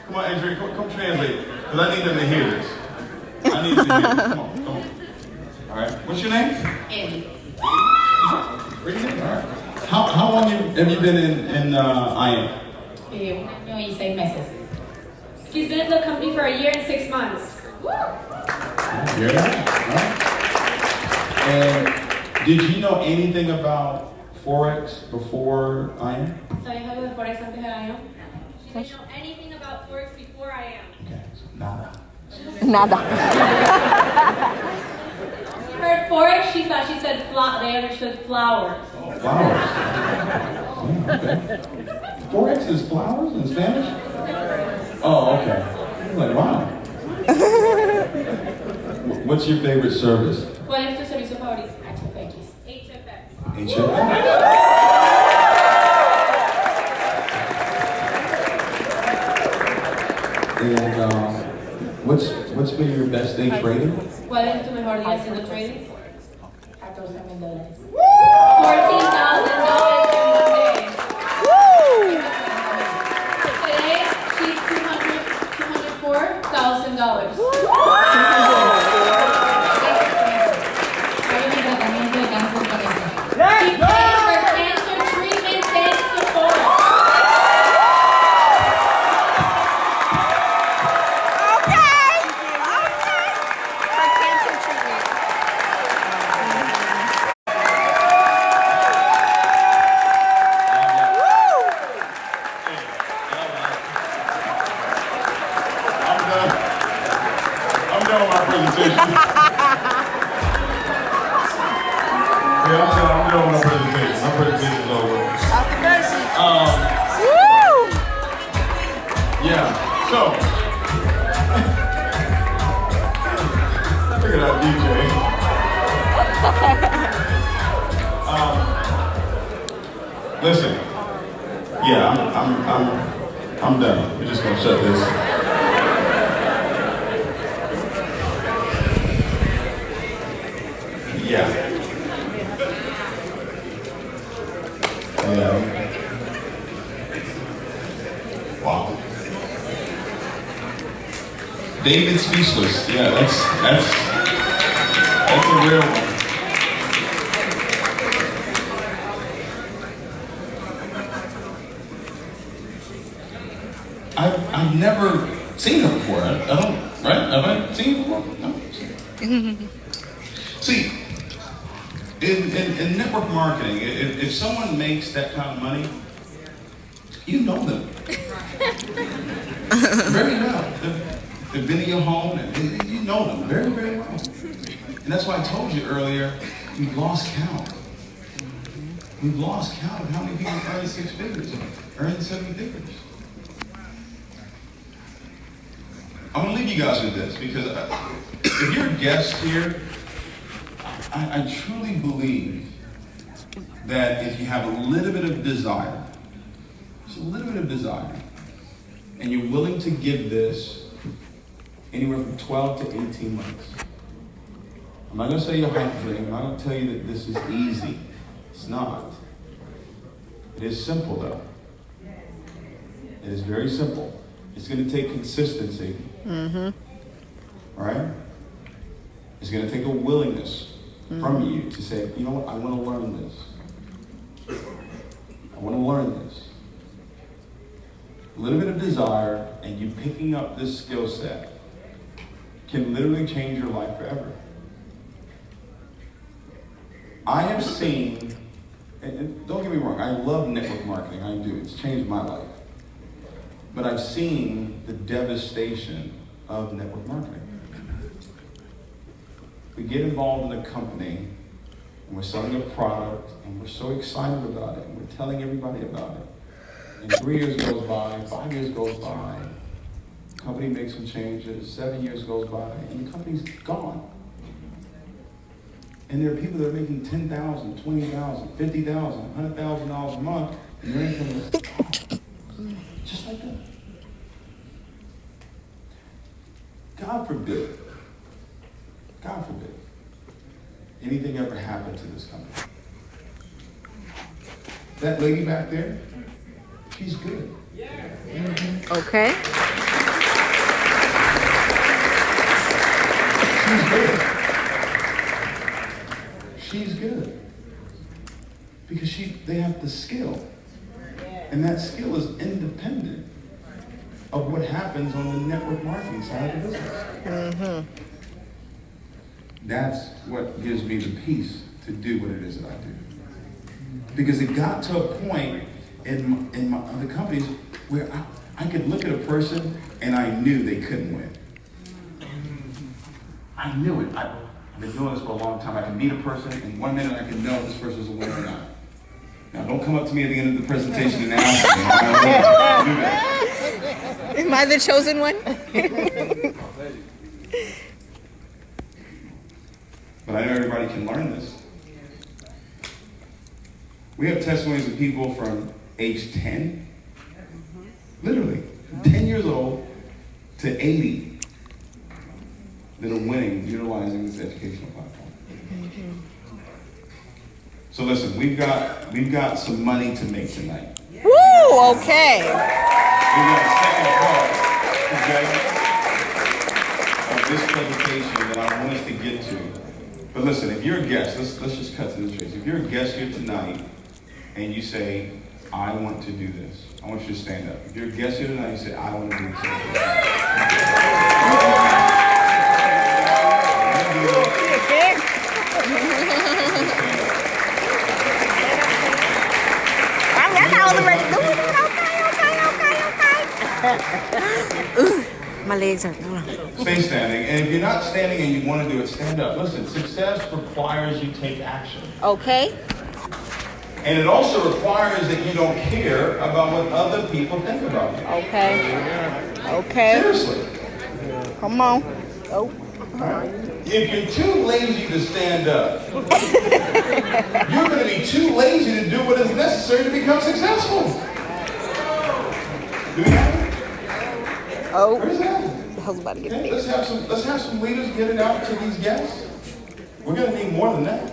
Come on, Andrea, come translate. Because I need them to hear this. I need them to hear this. Come on. All right. What's your name? Andy. All right. How long have you been in IM? Un año y 6 meses. She's been in the company for a year and 6 months. You're right. And did you know anything about Forex before IM? ¿Sabías algo de Forex antes del año? She didn't know anything about Forex before I am. Okay, so nada. Nada. She heard Forex, she thought she said they understood flowers. Oh, flowers. Okay. Forex is flowers in Spanish? Oh, okay. I'm like, wow. What's your favorite service? ¿Cuál es tu servicio favorito? HFX. HFX. HFX. And what's been your best day trading? ¿Cuál es tu mejor día haciendo trading? $14,000. $14,000 in 1 day. Today, she's $204,000. She paid for cancer treatment thanks to Forex. For cancer treatment. I'm done with my presentation. I'm done with my presentation. My presentation's over. Woo! Yeah, so. Look at that DJ. Listen. Yeah, I'm done. We're just gonna shut this. Yeah. Yeah. Wow. David speechless. Yeah, that's a real one. I've never seen her before. I don't, right? Have I seen her before? No. See, in network marketing, if someone makes that kind of money, you know them very well. They've been in your home, and you know them very, very well. And that's why I told you earlier, we've lost count. We've lost count of how many people earn 6 figures, earn 7 figures. I'm gonna leave you guys with this, because if you're a guest here, I truly believe that if you have a little bit of desire, just a little bit of desire, and you're willing to give this anywhere from 12 to 18 months. I'm not gonna say you're hype dream. I'm not gonna tell you that this is easy. It's not. It is simple though. It is very simple. It's gonna take consistency. All right? It's gonna take a willingness from you to say, you know what, I wanna learn this. I wanna learn this. A little bit of desire and you picking up this skill set can literally change your life forever. I have seen, and don't get me wrong, I love network marketing, I do, it's changed my life. But I've seen the devastation of network marketing. We get involved in a company, and we're selling a product, and we're so excited about it, and we're telling everybody about it. And 3 years goes by, 5 years goes by, the company makes some changes, 7 years goes by, and the company's gone. And there are people that are making $10,000, $20,000, $50,000, $100,000 a month, and their income is just like that. God forbid, anything ever happened to this company. That lady back there, she's good. Okay. She's good. She's good. Because they have the skill. And that skill is independent of what happens on the network marketing side of the business. That's what gives me the peace to do what it is that I do. Because it got to a point in my other companies where I could look at a person and I knew they couldn't win. I knew it. I've been doing this for a long time. I can meet a person and 1 minute I can know if this person's a winner or not. Now don't come up to me at the end of the presentation and ask me. I don't do that. Am I the chosen one? But I know everybody can learn this. We have testimonies of people from age 10, literally, from 10 years old to 80 that are winning, utilizing this educational platform. So listen, we've got some money to make tonight. Woo! Okay. We've got a second part, okay, of this presentation that I want us to get to. But listen, if you're a guest, let's just cut to the chase. If you're a guest here tonight and you say, I want to do this, I want you to stand up. If you're a guest here tonight and you say, I want to do this. My legs are. Stay standing. And if you're not standing and you want to do it, stand up. Listen, success requires you take action. Okay. And it also requires that you don't care about what other people think about you. Okay. Okay. Seriously. Come on. Oh. If you're too lazy to stand up, you're going to be too lazy to do what is necessary to become successful. Do we have it? Oh. Where's that? I was about to get Okay, it. let's have some leaders get it out to these guests. We're going to need more than that.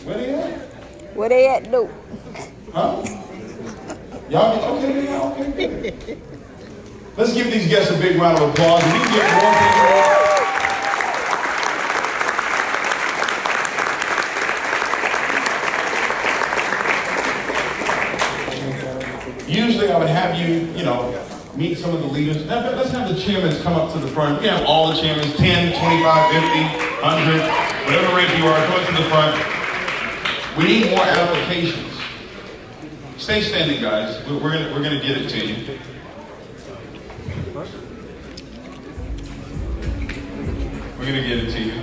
Where they at? Where they at? No. Huh? Y'all okay? Y'all okay? Good. Let's give these guests a big round of applause. And we can get more people. Usually I would have you, meet some of the leaders. Now, let's have the chairmen come up to the front. We have all the chairmen, 10, 25, 50, 100, whatever rank you are, come up to the front. We need more applications. Stay standing, guys. We're gonna get it to you. We're gonna get it to you.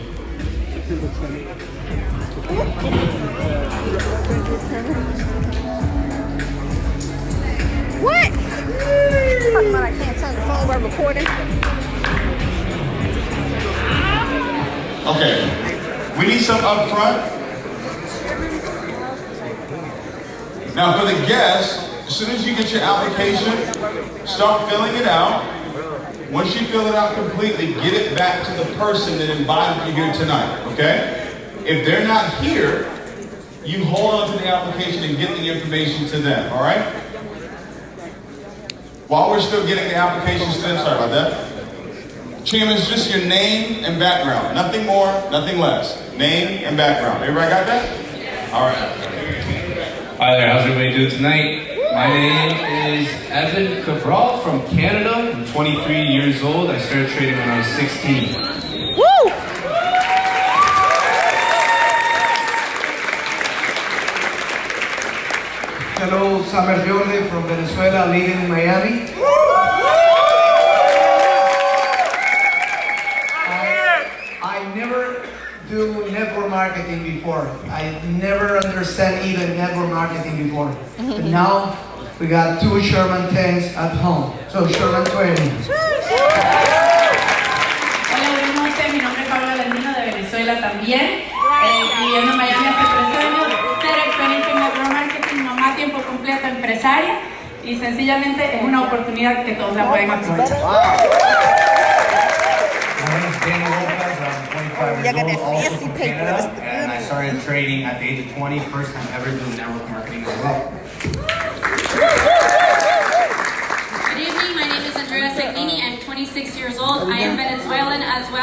What? Talking about I can't turn the phone while recording. Okay. We need some up front. Now for the guests, as soon as you get your application, start filling it out. Once you fill it out completely, get it back to the person that invited you here tonight, okay? If they're not here, you hold on to the application and get the information to them, all right? While we're still getting the applications to them, sorry about that. Chairman, it's just your name and background. Nothing more, nothing less. Name and background. Everybody got that? All right. Hi there, how's everybody doing tonight? My name is Evan Cabral from Canada. I'm 23 years old. I started trading when I was 16. Woo! Hello, Summer Jorge from Venezuela, living in Miami. I never do network marketing before. I never understand even network marketing before. But now we got 2 Sherman 10s at home. So Sherman 20. Hola, buenas noches. Mi nombre es Paula Landino de Venezuela también. Viviendo en Miami hace 3 años. Cero experiencia en network marketing, mamá a tiempo completo, empresaria. Y sencillamente es una oportunidad que todos la pueden aprovechar. My name is Daniel Lopez. I'm 25 Y'all got years that old, also fancy from paper. Canada, and I started trading at the age of 20. First time ever doing network marketing as well. Good evening, my name is Andrea Sagnini. I'm 26 years old. I am Venezuelan as well.